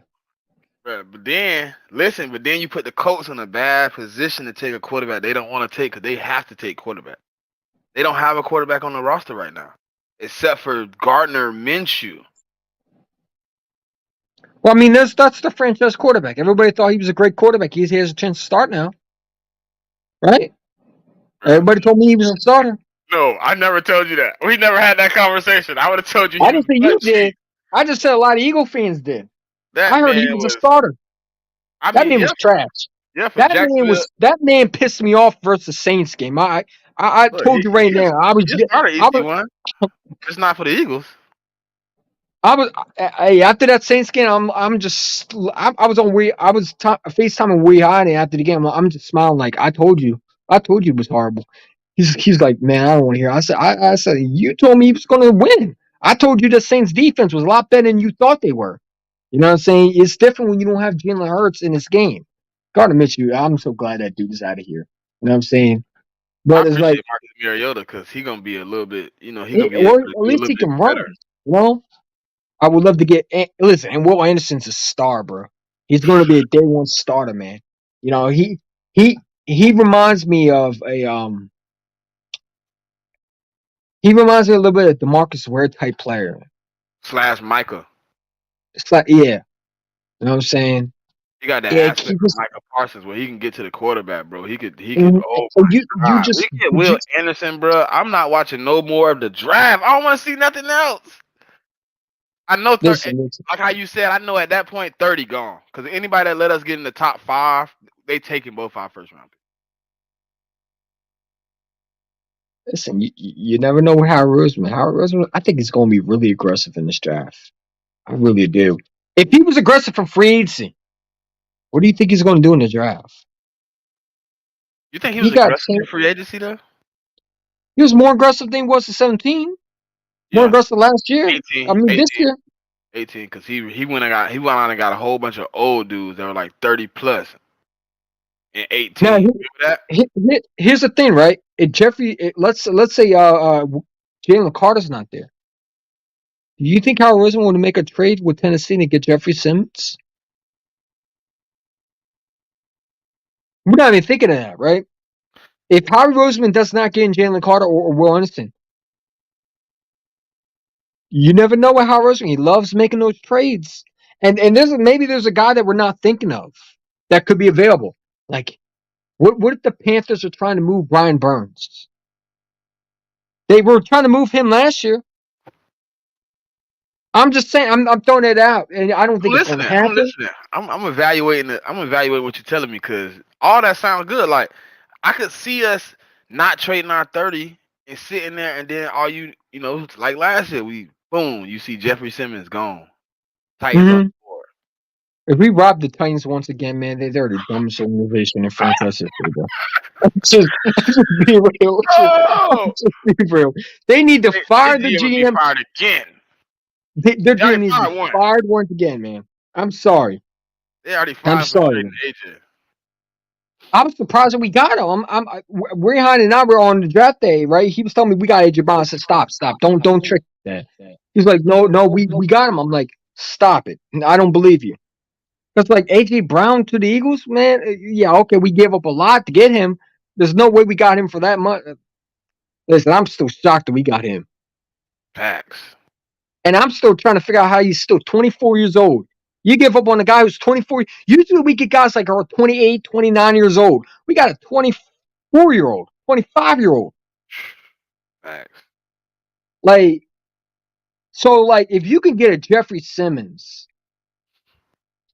Speaker 1: but then listen, but then you put the Colts in a bad position to take a quarterback they don't want to take because they have to take quarterback. They don't have a quarterback on the roster right now, except for Gardner Minshew.
Speaker 2: Well, I mean that's the franchise quarterback. Everybody thought he was a great quarterback. He has a chance to start now, right?
Speaker 1: Bruh.
Speaker 2: Everybody told me he was a starter.
Speaker 1: No, I never told you that. We never had that conversation. I would have told you he
Speaker 2: I
Speaker 1: was
Speaker 2: didn't say
Speaker 1: butt
Speaker 2: you
Speaker 1: cheek.
Speaker 2: did. I just said a lot of Eagle fans did.
Speaker 1: That
Speaker 2: I heard he
Speaker 1: man
Speaker 2: was a
Speaker 1: was.
Speaker 2: starter.
Speaker 1: I
Speaker 2: That
Speaker 1: mean,
Speaker 2: man was trash.
Speaker 1: yeah, for Jacksonville.
Speaker 2: That man pissed me off versus the Saints game. I
Speaker 1: Look,
Speaker 2: told you right now.
Speaker 1: he started
Speaker 2: I was
Speaker 1: EC1. Just not for the Eagles.
Speaker 2: I was hey, after that Saints game. I was on I was FaceTiming Wee Hiding after the game. I'm just smiling like I told you it was horrible. He's like, man, I don't want to hear. I said you told me he was going to win. I told you the Saints defense was a lot better than you thought they were. You know what I'm saying? It's different when you don't have Jalen Hurts in this game. Gardner Minshew, I'm so glad that dude is out of here. You know what I'm saying?
Speaker 1: I
Speaker 2: But it's like,
Speaker 1: appreciate Marcus Mariota because he gonna be a little bit, he gonna be able
Speaker 2: or
Speaker 1: to
Speaker 2: at
Speaker 1: do a
Speaker 2: least
Speaker 1: little
Speaker 2: he
Speaker 1: bit
Speaker 2: can
Speaker 1: better.
Speaker 2: run. You know, I would love to get listen. And Will Anderson's a star, bro. He's going to be a day one starter, man. You know, he he reminds me of a he reminds me a little bit of DeMarcus Ware type player.
Speaker 1: Slash Micah.
Speaker 2: It's like, yeah, you know what I'm saying?
Speaker 1: He got that
Speaker 2: Yeah,
Speaker 1: aspect
Speaker 2: he
Speaker 1: of
Speaker 2: just
Speaker 1: Micah Parsons where he can get to the quarterback, bro. He could.
Speaker 2: and
Speaker 1: Oh my
Speaker 2: you
Speaker 1: god, we
Speaker 2: just
Speaker 1: get Will Anderson, bro. I'm not watching no more of the draft. I don't want to see nothing else. I know,
Speaker 2: listen.
Speaker 1: like how you said, I know at that point 30 gone. Because anybody that let us get in the top 5, they taking both our first round picks.
Speaker 2: Listen, you never know with Howard Roseman. Howard Roseman, I think he's going to be really aggressive in this draft. I really do. If he was aggressive from free agency, what do you think he's going to do in the draft?
Speaker 1: You think he
Speaker 2: He
Speaker 1: was
Speaker 2: got
Speaker 1: aggressive in free agency though?
Speaker 2: he was more aggressive than he was at 17. More
Speaker 1: Yeah,
Speaker 2: aggressive last year. I
Speaker 1: 18,
Speaker 2: mean, this
Speaker 1: 18,
Speaker 2: year.
Speaker 1: 18. Because he went on and got a whole bunch of old dudes that were like 30 plus in
Speaker 2: Now,
Speaker 1: 18. Remember that?
Speaker 2: here's the thing, right? If let's say Jalen Carter's not there. Do you think Howard Roseman would make a trade with Tennessee to get Jeffrey Simmons? We're not even thinking of that, right? If Howard Roseman does not get in Jalen Carter or Will Anderson, you never know with Howard Roseman. He loves making those trades. And there's a guy that we're not thinking of that could be available. Like, what if the Panthers are trying to move Brian Burns? They were trying to move him last year. I'm just saying, I'm throwing it out, and I don't
Speaker 1: I'm
Speaker 2: think it's going to
Speaker 1: listening. I'm
Speaker 2: happen.
Speaker 1: listening. I'm evaluating it. I'm evaluating what you're telling me because all that sounds good. Like I could see us not trading our 30 and sitting there, and then all you know, like last year, we boom, you see Jeffrey Simmons gone. Titans on
Speaker 2: Hmm.
Speaker 1: the board.
Speaker 2: If we rob the Titans once again, man, they're the dumbest organization in franchise history, bro. Just be real.
Speaker 1: Oh,
Speaker 2: Just be real. They need to
Speaker 1: they
Speaker 2: fire the
Speaker 1: GM be
Speaker 2: GM.
Speaker 1: fired again.
Speaker 2: Their
Speaker 1: They already
Speaker 2: GM needs to be
Speaker 1: fired one.
Speaker 2: fired once again, man. I'm sorry.
Speaker 1: They already
Speaker 2: I'm
Speaker 1: fired for
Speaker 2: sorry.
Speaker 1: trading AJ.
Speaker 2: I was surprised that we got him. Rayhan and I were on the draft day, right? He was telling me we got AJ Brown. I said, stop, don't trick that. He's like, no, we got him. I'm like, stop it. I don't believe you. Because like AJ Brown to the Eagles, man, yeah, okay, we gave up a lot to get him. There's no way we got him for that much. Listen, I'm still shocked that we got him.
Speaker 1: Facts.
Speaker 2: And I'm still trying to figure out how he's still 24 years old. You give up on a guy who's 24. Usually we get guys like are 28, 29 years old. We got a 24-year-old, 25-year-old.
Speaker 1: Facts.
Speaker 2: Like, so like if you can get a Jeffrey Simmons,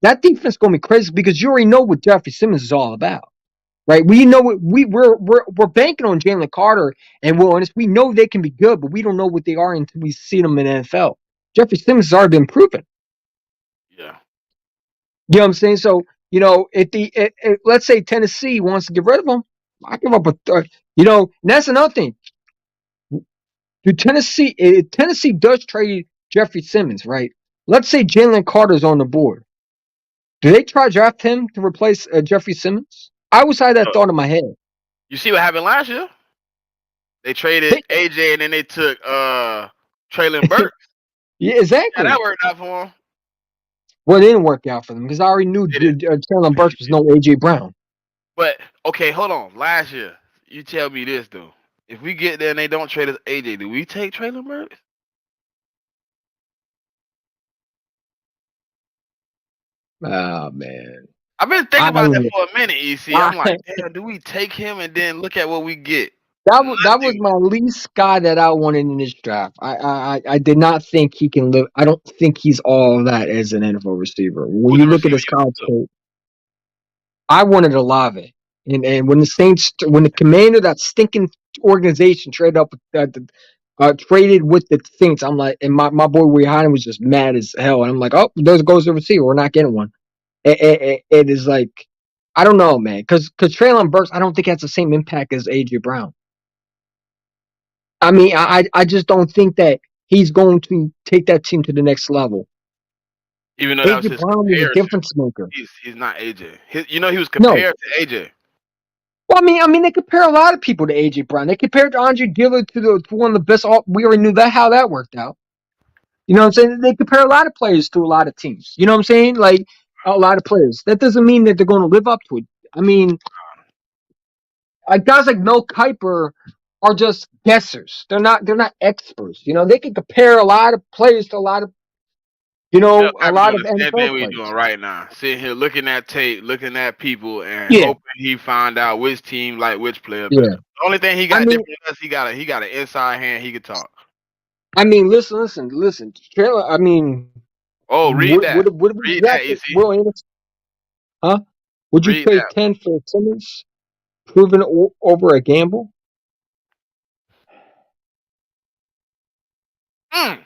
Speaker 2: that defense gonna be crazy because you already know what Jeffrey Simmons is all about. Right? We know what we're banking on Jalen Carter and Will Anderson. We know they can be good, but we don't know what they are until we see them in the NFL. Jeffrey Simmons has already been proven.
Speaker 1: Yeah.
Speaker 2: You know what I'm saying? So, if let's say Tennessee wants to get rid of him, I give up and that's another thing. Do Tennessee, if Tennessee does trade Jeffrey Simmons, right? Let's say Jalen Carter's on the board. Do they try to draft him to replace Jeffrey Simmons? I always had that
Speaker 1: Look,
Speaker 2: thought in my head.
Speaker 1: you see what happened last year? They traded
Speaker 2: They,
Speaker 1: AJ and then they took Traylon Burks.
Speaker 2: yeah,
Speaker 1: Yeah, that
Speaker 2: exactly.
Speaker 1: worked out for him.
Speaker 2: Well, it didn't work out for them because I already knew
Speaker 1: Did it?
Speaker 2: Jalen Burks was no AJ Brown.
Speaker 1: But okay, hold on. Last year, you tell me this though. If we get there and they don't trade us AJ, do we take Traylon Burks?
Speaker 2: Oh man,
Speaker 1: I've been thinking
Speaker 2: I
Speaker 1: about that for a minute, EC. I'm like,
Speaker 2: I
Speaker 1: damn, do we take him and then look at what we get?
Speaker 2: that was
Speaker 1: Nothing.
Speaker 2: my least guy that I wanted in this draft. I did not think he can live. I don't think he's all that as an NFL receiver. When
Speaker 1: Who's
Speaker 2: you
Speaker 1: the
Speaker 2: look at
Speaker 1: receiver
Speaker 2: his
Speaker 1: you
Speaker 2: college
Speaker 1: took?
Speaker 2: tape, I wanted Olave, and when the commander of that stinking organization traded with the Saints, I'm like, and my boy Rihanna was just mad as hell, and I'm like, oh, there goes the receiver. We're not getting one. It is like, I don't know, man, because Traylon Burks, I don't think has the same impact as AJ Brown. I mean, I just don't think that he's going to take that team to the next level.
Speaker 1: Even though that was
Speaker 2: AJ
Speaker 1: his
Speaker 2: Brown was a
Speaker 1: comparison,
Speaker 2: difference maker.
Speaker 1: he's not AJ. He was
Speaker 2: No.
Speaker 1: compared to AJ.
Speaker 2: Well, I mean, they compare a lot of people to AJ Brown. They compared Andre Dillard to one of the best. We already knew that how that worked out. You know what I'm saying? They compare a lot of players to a lot of teams. You know what I'm saying? Like a lot of players. That doesn't mean that they're going to live up to it. I mean, like guys like Mel Kiper are just guessers. They're not experts. You know, they can compare a lot of players to a lot of
Speaker 1: Mel
Speaker 2: a
Speaker 1: Kiper
Speaker 2: lot
Speaker 1: doing
Speaker 2: of
Speaker 1: the same thing
Speaker 2: NFL
Speaker 1: we doing
Speaker 2: players.
Speaker 1: right now. Sitting here looking at tape, looking at people, and
Speaker 2: Yeah,
Speaker 1: hoping he find out which team like which player better.
Speaker 2: yeah.
Speaker 1: The only thing he
Speaker 2: I
Speaker 1: got
Speaker 2: mean,
Speaker 1: different than us, he got an inside hand. He could talk.
Speaker 2: listen. Trailer. I mean,
Speaker 1: Oh, read that.
Speaker 2: would we
Speaker 1: Read that,
Speaker 2: drafted
Speaker 1: EC.
Speaker 2: Will Anderson? Huh? Would you
Speaker 1: Read
Speaker 2: trade
Speaker 1: that.
Speaker 2: 10 for Simmons? Proven over a gamble?
Speaker 1: Mm.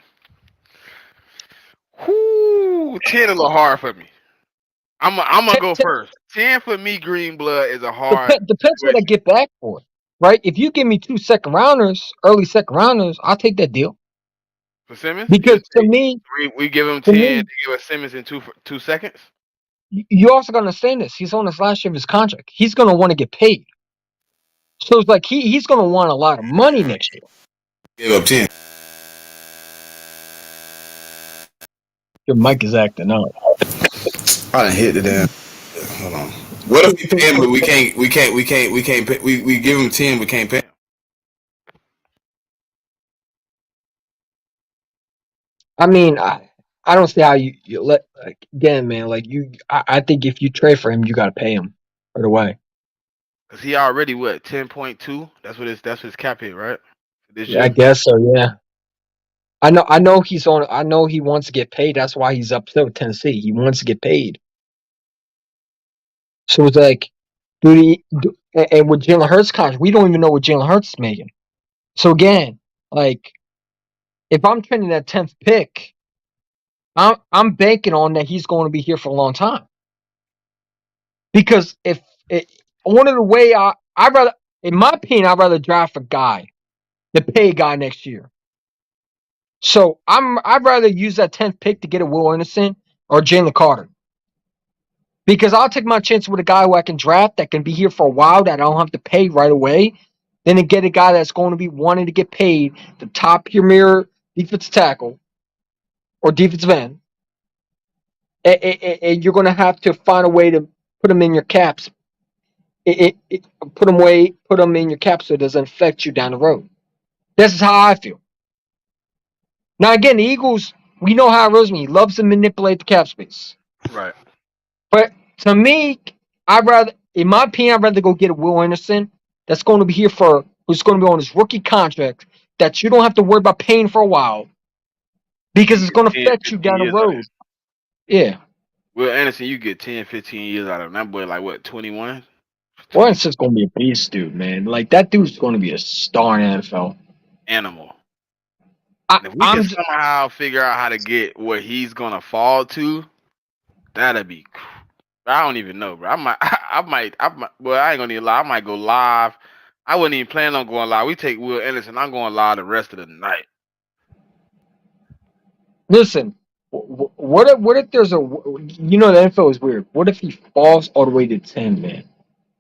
Speaker 1: Whoo, 10 a little hard for me. I'm gonna
Speaker 2: 10,
Speaker 1: go
Speaker 2: 10
Speaker 1: first. 10 for me, Green Blood is a hard
Speaker 2: depends what I
Speaker 1: situation.
Speaker 2: get back for it. Right? If you give me 2 second rounders, early second rounders, I'll take that deal.
Speaker 1: For Simmons, you
Speaker 2: Because
Speaker 1: just take we give him
Speaker 2: to
Speaker 1: 10,
Speaker 2: me,
Speaker 1: they give us Simmons in 2 seconds.
Speaker 2: you also got to understand this. He's on his last year of his contract. He's going to want to get paid. So it's like he's going to want a lot of money next year.
Speaker 3: Give up 10.
Speaker 2: Your mic is acting up.
Speaker 3: I done hit the damn. Hold on. What if we pay him, but we give him 10, we can't pay him.
Speaker 2: I mean, I don't see how you let like, again, man. Like I think if you trade for him, you got to pay him right away.
Speaker 1: Cause he already what 10.2. That's his cap hit, right? For this
Speaker 2: Yeah, I
Speaker 1: year.
Speaker 2: guess so. Yeah, I know he's on. I know he wants to get paid. That's why he's upset with Tennessee. He wants to get paid. So it's like, and with Jalen Hurts contract, we don't even know what Jalen Hurts is making. So again, like if I'm trending that 10th pick, I'm banking on that he's going to be here for a long time. Because if it, one of the way I rather, in my opinion, I'd rather draft a guy, the pay guy next year. So I'd rather use that 10th pick to get a Will Anderson or Jalen Carter. Because I'll take my chance with a guy who I can draft that can be here for a while that I don't have to pay right away, than to get a guy that's going to be wanting to get paid the top premier defensive tackle or defensive end. And you're going to have to find a way to put them in your caps. Put them in your cap so it doesn't affect you down the road. This is how I feel. Now again, the Eagles, we know how Roseman, he loves to manipulate the cap space.
Speaker 1: Right.
Speaker 2: But to me, in my opinion, I'd rather go get a Will Anderson that's going to be here who's going to be on his rookie contract that you don't have to worry about paying for a while because
Speaker 1: You
Speaker 2: it's going to
Speaker 1: get 10,
Speaker 2: affect you
Speaker 1: 15
Speaker 2: down the
Speaker 1: years out of him.
Speaker 2: road. Yeah.
Speaker 1: Will Anderson, you get 10, 15 years out of him. That boy like what, 21?
Speaker 2: Will Anderson's going to be a beast, dude, man. Like, that dude's going to be a star in the NFL.
Speaker 1: Animal.
Speaker 2: I,
Speaker 1: And if we can
Speaker 2: I'm just,
Speaker 1: somehow figure out how to get where he's gonna fall to, that'd be. I don't even know, bro. I might. Well, I ain't gonna even lie. I might go live. I wasn't even planning on going live. We take Will Anderson. I'm going live the rest of the night.
Speaker 2: listen. What if there's the NFL is weird. What if he falls all the way to 10, man?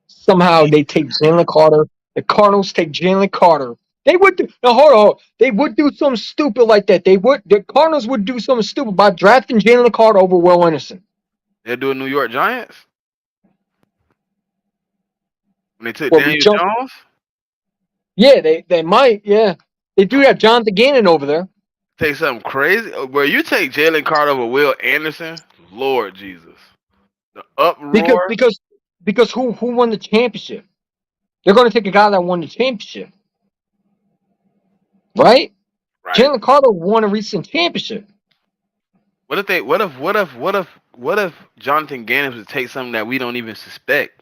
Speaker 2: Somehow they take Jalen Carter. The Cardinals take Jalen Carter. They would do now. Hold on. They would do something stupid like that. The Cardinals would do something stupid by drafting Jalen Carter over Will Anderson.
Speaker 1: They're doing New York Giants when they took
Speaker 2: Well, we
Speaker 1: Daniel
Speaker 2: jump.
Speaker 1: Jones.
Speaker 2: Yeah, they might. Yeah, they do have Jonathan Gannon over there
Speaker 1: Take something crazy. Where you take Jalen Carter over Will Anderson, Lord Jesus, the
Speaker 2: because
Speaker 1: uproar.
Speaker 2: because because who won the championship? They're going to take a guy that won the championship, right?
Speaker 1: Right.
Speaker 2: Jalen Carter won a recent championship.
Speaker 1: What if they? What if Jonathan Gannon would take something that we don't even suspect?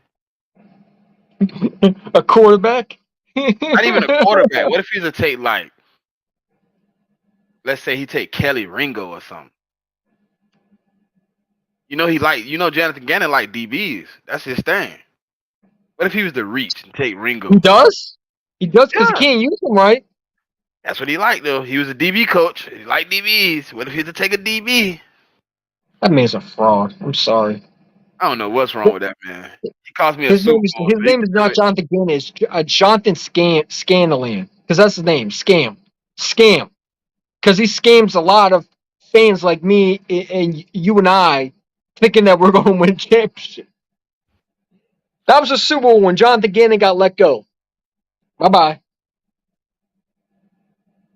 Speaker 2: A quarterback.
Speaker 1: Not even a quarterback. What if he's to take like, let's say he take Kelly Ringo or something. Jonathan Gannon like DBs. That's his thing. What if he was to reach and take
Speaker 2: He
Speaker 1: Ringo?
Speaker 2: does. He does because he
Speaker 1: Yeah,
Speaker 2: can't use them right.
Speaker 1: that's what he liked though. He was a DB coach. He liked DBs. What if he had to take a DB?
Speaker 2: That man's a fraud. I'm sorry.
Speaker 1: I don't know what's wrong with that man. He cost me a
Speaker 2: His
Speaker 1: Super
Speaker 2: name is
Speaker 1: Bowl,
Speaker 2: his
Speaker 1: so he
Speaker 2: name
Speaker 1: can
Speaker 2: is
Speaker 1: do
Speaker 2: not
Speaker 1: it.
Speaker 2: Jonathan Gannon. It's Jonathan Scandalan because that's his name. Scam. Because he scams a lot of fans like me and you and I thinking that we're going to win a championship. That was a Super Bowl when Jonathan Gannon got let go. Bye bye.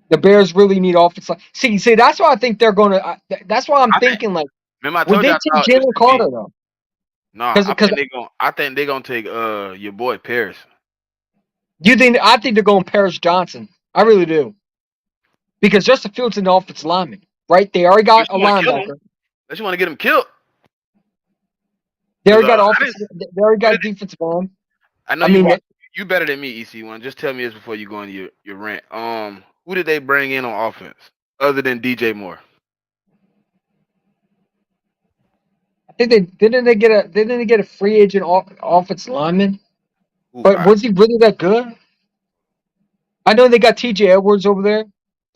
Speaker 2: The Bears really need offense. See, that's why I think they're going to. That's why I'm
Speaker 1: I think.
Speaker 2: thinking like,
Speaker 1: Remember, I
Speaker 2: would
Speaker 1: told you
Speaker 2: they
Speaker 1: I
Speaker 2: take
Speaker 1: thought this
Speaker 2: Jalen
Speaker 1: could be.
Speaker 2: Carter though?
Speaker 1: Nah,
Speaker 2: Because
Speaker 1: I think they gonna take your boy Paris.
Speaker 2: I think they're going Paris Johnson. I really do. Because Justin Fields is an offensive lineman, right? They already
Speaker 1: You
Speaker 2: got a
Speaker 1: just want to kill him.
Speaker 2: linebacker.
Speaker 1: Unless you want to get him killed.
Speaker 2: They
Speaker 1: Cause
Speaker 2: already got
Speaker 1: I
Speaker 2: offense.
Speaker 1: didn't.
Speaker 2: They already got a defensive line.
Speaker 1: I know
Speaker 2: I
Speaker 1: you
Speaker 2: mean,
Speaker 1: watch. You better than me, EC1. Just tell me this before you go into your rant. Who did they bring in on offense other than DJ Moore?
Speaker 2: I think they didn't they get a free agent offensive lineman.
Speaker 1: Who?
Speaker 2: But was he really that good? I know they got T.J. Edwards over there.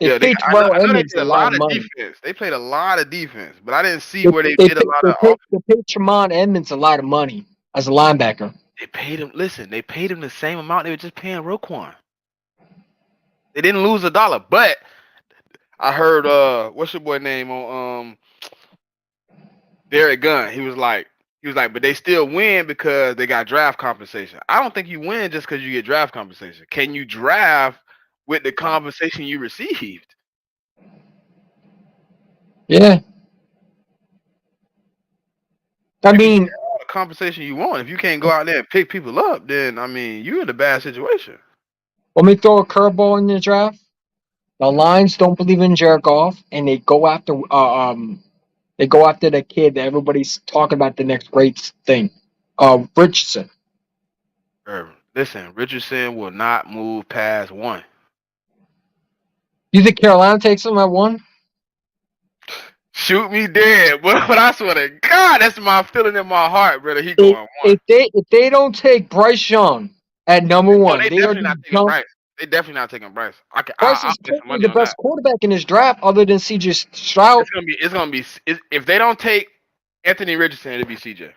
Speaker 2: They
Speaker 1: Yeah,
Speaker 2: paid
Speaker 1: I know.
Speaker 2: Terrell
Speaker 1: I know they
Speaker 2: Edmonds
Speaker 1: did
Speaker 2: a
Speaker 1: a
Speaker 2: lot
Speaker 1: lot
Speaker 2: of
Speaker 1: of
Speaker 2: money.
Speaker 1: defense. They played a lot of defense, but I didn't see
Speaker 2: They
Speaker 1: where they
Speaker 2: they
Speaker 1: did a
Speaker 2: paid,
Speaker 1: lot
Speaker 2: they
Speaker 1: of
Speaker 2: paid,
Speaker 1: offense.
Speaker 2: they paid Tremont Edmonds a lot of money as a linebacker.
Speaker 1: They paid him. Listen, they paid him the same amount they were just paying Roquan. They didn't lose a dollar. But I heard what's your boy name on Derek Gunn. He was like, but they still win because they got draft compensation. I don't think you win just because you get draft compensation. Can you draft with the compensation you received?
Speaker 2: Yeah, I
Speaker 1: You can
Speaker 2: mean,
Speaker 1: get all the compensation you want. If you can't go out there and pick people up, then I mean you're in a bad situation.
Speaker 2: let me throw a curveball in the draft. The Lions don't believe in Jared Goff, and they go after the kid that everybody's talking about the next great thing, Richardson.
Speaker 1: Listen, Richardson will not move past one.
Speaker 2: You think Carolina takes him at one?
Speaker 1: Shoot me dead, but I swear to God, that's my feeling in my heart, brother. He
Speaker 2: If
Speaker 1: going one.
Speaker 2: if they don't take Bryce Young at number
Speaker 1: Oh,
Speaker 2: one,
Speaker 1: they
Speaker 2: they
Speaker 1: definitely
Speaker 2: already
Speaker 1: not taking
Speaker 2: jumped.
Speaker 1: Bryce. They definitely not taking Bryce.
Speaker 2: Bryce
Speaker 1: I'll
Speaker 2: is
Speaker 1: bet some
Speaker 2: currently
Speaker 1: money
Speaker 2: the
Speaker 1: on that.
Speaker 2: best quarterback in this draft, other than C.J. Stroud.
Speaker 1: It's gonna be if they don't take Anthony Richardson, it'll be CJ.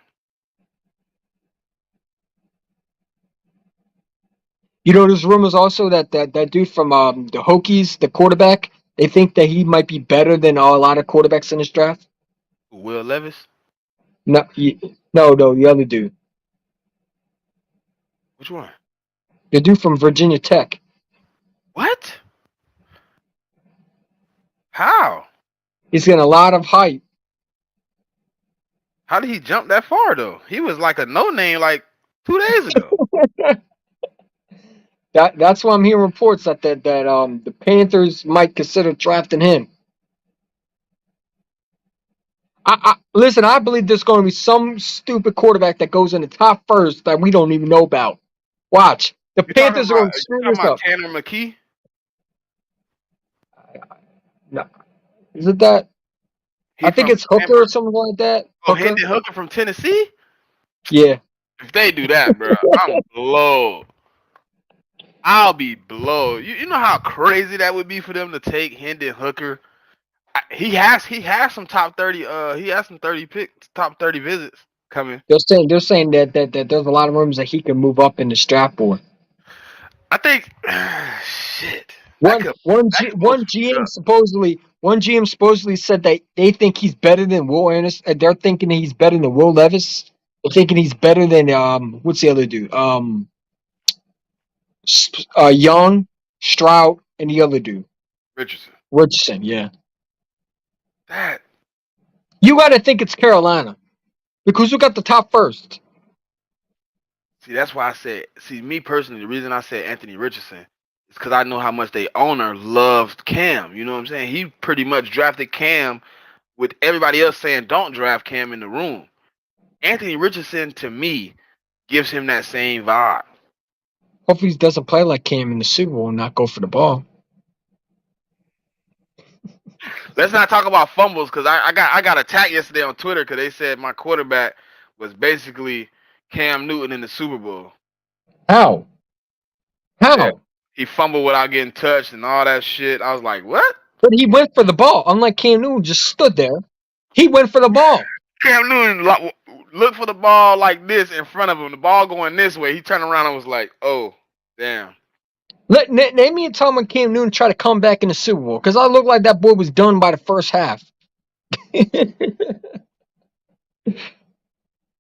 Speaker 2: You know, there's rumors also that dude from the Hokies, the quarterback, they think that he might be better than a lot of quarterbacks in this draft.
Speaker 1: Will Levis,
Speaker 2: No, the other dude,
Speaker 1: which one?
Speaker 2: the dude from Virginia Tech.
Speaker 1: What? How?
Speaker 2: He's getting a lot of hype.
Speaker 1: How did he jump that far though? He was like a no name like 2 days ago.
Speaker 2: That's why I'm hearing reports that the Panthers might consider drafting him. Listen. I believe there's going to be some stupid quarterback that goes in the top first that we don't even know about. Watch, the Panthers are going to
Speaker 1: You
Speaker 2: screw
Speaker 1: talking
Speaker 2: this
Speaker 1: about
Speaker 2: up.
Speaker 1: Tanner McKee?
Speaker 2: No, is it that?
Speaker 1: He
Speaker 2: I think
Speaker 1: from
Speaker 2: it's Hooker or
Speaker 1: Stanford.
Speaker 2: something like that.
Speaker 1: Oh,
Speaker 2: Hooker.
Speaker 1: Hendon Hooker from Tennessee?
Speaker 2: Yeah.
Speaker 1: If they do that, bro, I'm blown. I'll be blown. You know how crazy that would be for them to take Hendon Hooker. He has some top 30 he has some 30 picks, top 30 visits coming.
Speaker 2: They're saying that there's a lot of rumors that he can move up in the draft board.
Speaker 1: I think shit. That
Speaker 2: One
Speaker 1: could
Speaker 2: one
Speaker 1: that
Speaker 2: G,
Speaker 1: could blow
Speaker 2: one
Speaker 1: some shit
Speaker 2: GM
Speaker 1: up.
Speaker 2: supposedly one GM supposedly said that they think he's better than Will Anderson. They're thinking he's better than Will Levis. They're thinking he's better than what's the other dude? Young, Stroud, and the other dude,
Speaker 1: Richardson.
Speaker 2: Richardson. Yeah,
Speaker 1: That
Speaker 2: you got to think it's Carolina because who got the top first?
Speaker 1: see that's why I said me personally, the reason I said Anthony Richardson is because I know how much they owner loved Cam. You know what I'm saying? He pretty much drafted Cam with everybody else saying don't draft Cam in the room. Anthony Richardson to me gives him that same vibe.
Speaker 2: Hopefully he doesn't play like Cam in the Super Bowl and not go for the ball.
Speaker 1: Let's not talk about fumbles because I got attacked yesterday on Twitter because they said my quarterback was basically Cam Newton in the Super Bowl.
Speaker 2: How?
Speaker 1: Yeah,
Speaker 2: How?
Speaker 1: he fumbled without getting touched and all that shit. I was like, what?
Speaker 2: But he went for the ball. Unlike Cam Newton, just stood there. He went for the ball.
Speaker 1: Cam Newton looked for the ball like this in front of him. The ball going this way. He turned around and was like, oh, damn.
Speaker 2: Name me a time when Cam Newton tried to come back in the Super Bowl because I looked like that boy was done by the first half.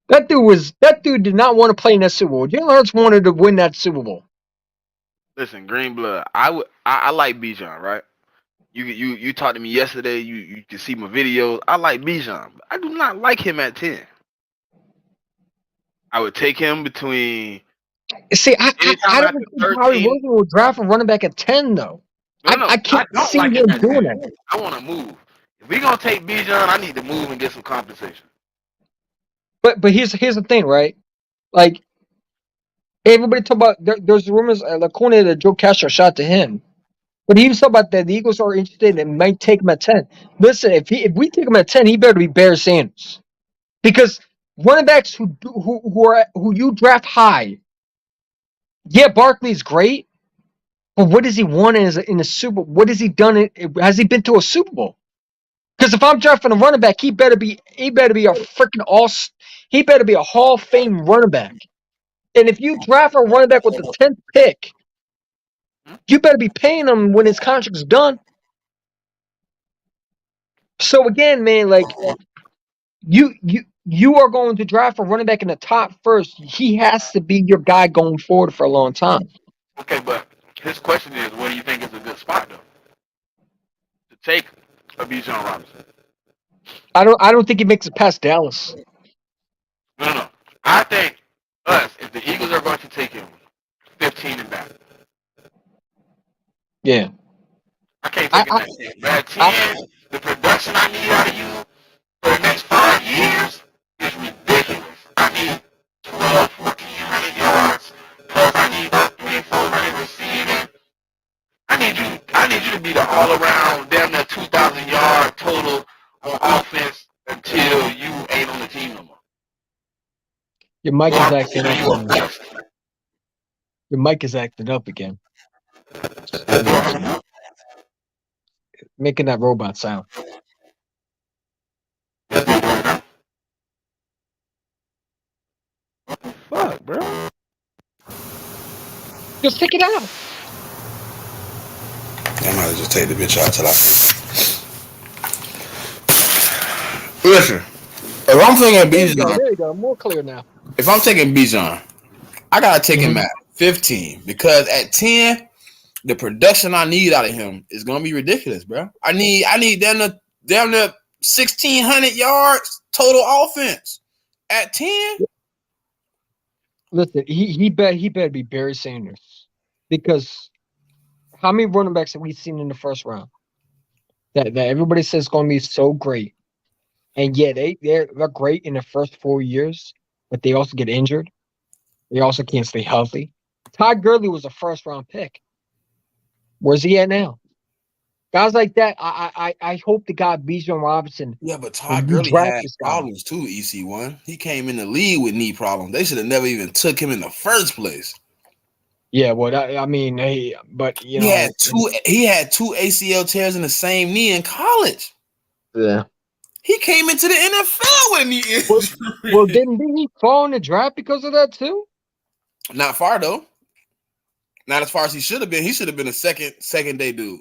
Speaker 2: That dude did not want to play in that Super Bowl. Jalen Hurts wanted to win that Super Bowl.
Speaker 1: Listen, Green Blood. I like Bijan, right? You talked to me yesterday. You can see my videos. I like Bijan. I do not like him at 10. I would take him between
Speaker 2: See, I
Speaker 1: anytime
Speaker 2: don't
Speaker 1: after
Speaker 2: think Howie
Speaker 1: 13.
Speaker 2: Roseman would draft a running back at 10 though.
Speaker 1: No, no,
Speaker 2: I
Speaker 1: no. I
Speaker 2: can't
Speaker 1: don't
Speaker 2: see
Speaker 1: like him
Speaker 2: him
Speaker 1: at
Speaker 2: doing
Speaker 1: 10.
Speaker 2: that.
Speaker 1: I want to move. If we gonna take Bijan, I need to move and get some compensation.
Speaker 2: But here's the thing, right? Like everybody talk about there's rumors according to Joe Castro shot to him. But he was talking about that the Eagles are interested and might take him at 10. Listen, if we take him at 10, he better be Barry Sanders. Because running backs who you draft high, yeah, Barkley's great, but what has he won in a Super Bowl? What has he done? Has he been to a Super Bowl? Because if I'm drafting a running back, he better be a freaking he better be a Hall of Fame running back. And if you draft a running back with the 10th pick, you better be paying him when his contract's done. So again, man, like you are going to draft a running back in the top first. He has to be your guy going forward for a long time.
Speaker 1: Okay, but his question is, what do you think is a good spot though to take a Bijan Robinson?
Speaker 2: I don't think he makes it past Dallas.
Speaker 1: No, no, no. I think if the Eagles are going to take him 15 and back,
Speaker 2: Yeah.
Speaker 1: I can't
Speaker 2: I
Speaker 1: take him
Speaker 2: I,
Speaker 1: at 10. But at
Speaker 2: I
Speaker 1: 10, the production I need out of you for the next 5 years is ridiculous. I need 12, 1,400 yards. Plus, I need about 3,400 receiving. I need you to be the all-around, damn near 2,000 yard total on offense until you ain't on the team no more.
Speaker 2: your mic
Speaker 1: Or
Speaker 2: is
Speaker 1: I'm
Speaker 2: acting up
Speaker 1: considering you a
Speaker 2: again.
Speaker 1: bust.
Speaker 2: Your mic is acting up again. It's making that robot sound.
Speaker 1: Fuck, bro.
Speaker 2: Just take it out.
Speaker 3: I might just take the bitch out till I. Listen, if I'm taking
Speaker 2: There you go.
Speaker 3: Bijan,
Speaker 2: There you go. More clear now.
Speaker 3: if I'm taking Bijan, I gotta take him
Speaker 2: Mm-hmm.
Speaker 3: at 15 because at 10, the production I need out of him is gonna be ridiculous, bro. I need damn near 1,600 yards total offense at 10.
Speaker 2: Listen, he better be Barry Sanders because how many running backs have we seen in the first round that everybody says is going to be so great, and yeah, they're great in the first 4 years, but they also get injured. They also can't stay healthy. Todd Gurley was a first round pick. Where's he at now? Guys like that, I hope the guy Bijan Robinson
Speaker 3: Yeah, but
Speaker 2: when
Speaker 3: Todd
Speaker 2: you
Speaker 3: Gurley
Speaker 2: draft
Speaker 3: had
Speaker 2: this guy.
Speaker 3: problems too. EC1, he came in the league with knee problems. They should have never even took him in the first place.
Speaker 2: Yeah, well, I mean, hey, but you
Speaker 3: He had
Speaker 2: know,
Speaker 3: two. He had two ACL tears in the same knee in college.
Speaker 2: yeah.
Speaker 3: He came into the NFL with a knee
Speaker 2: Well,
Speaker 3: injury.
Speaker 2: didn't he fall in the draft because of that too?
Speaker 3: Not far though. Not as far as he should have been. He should have been a second day dude.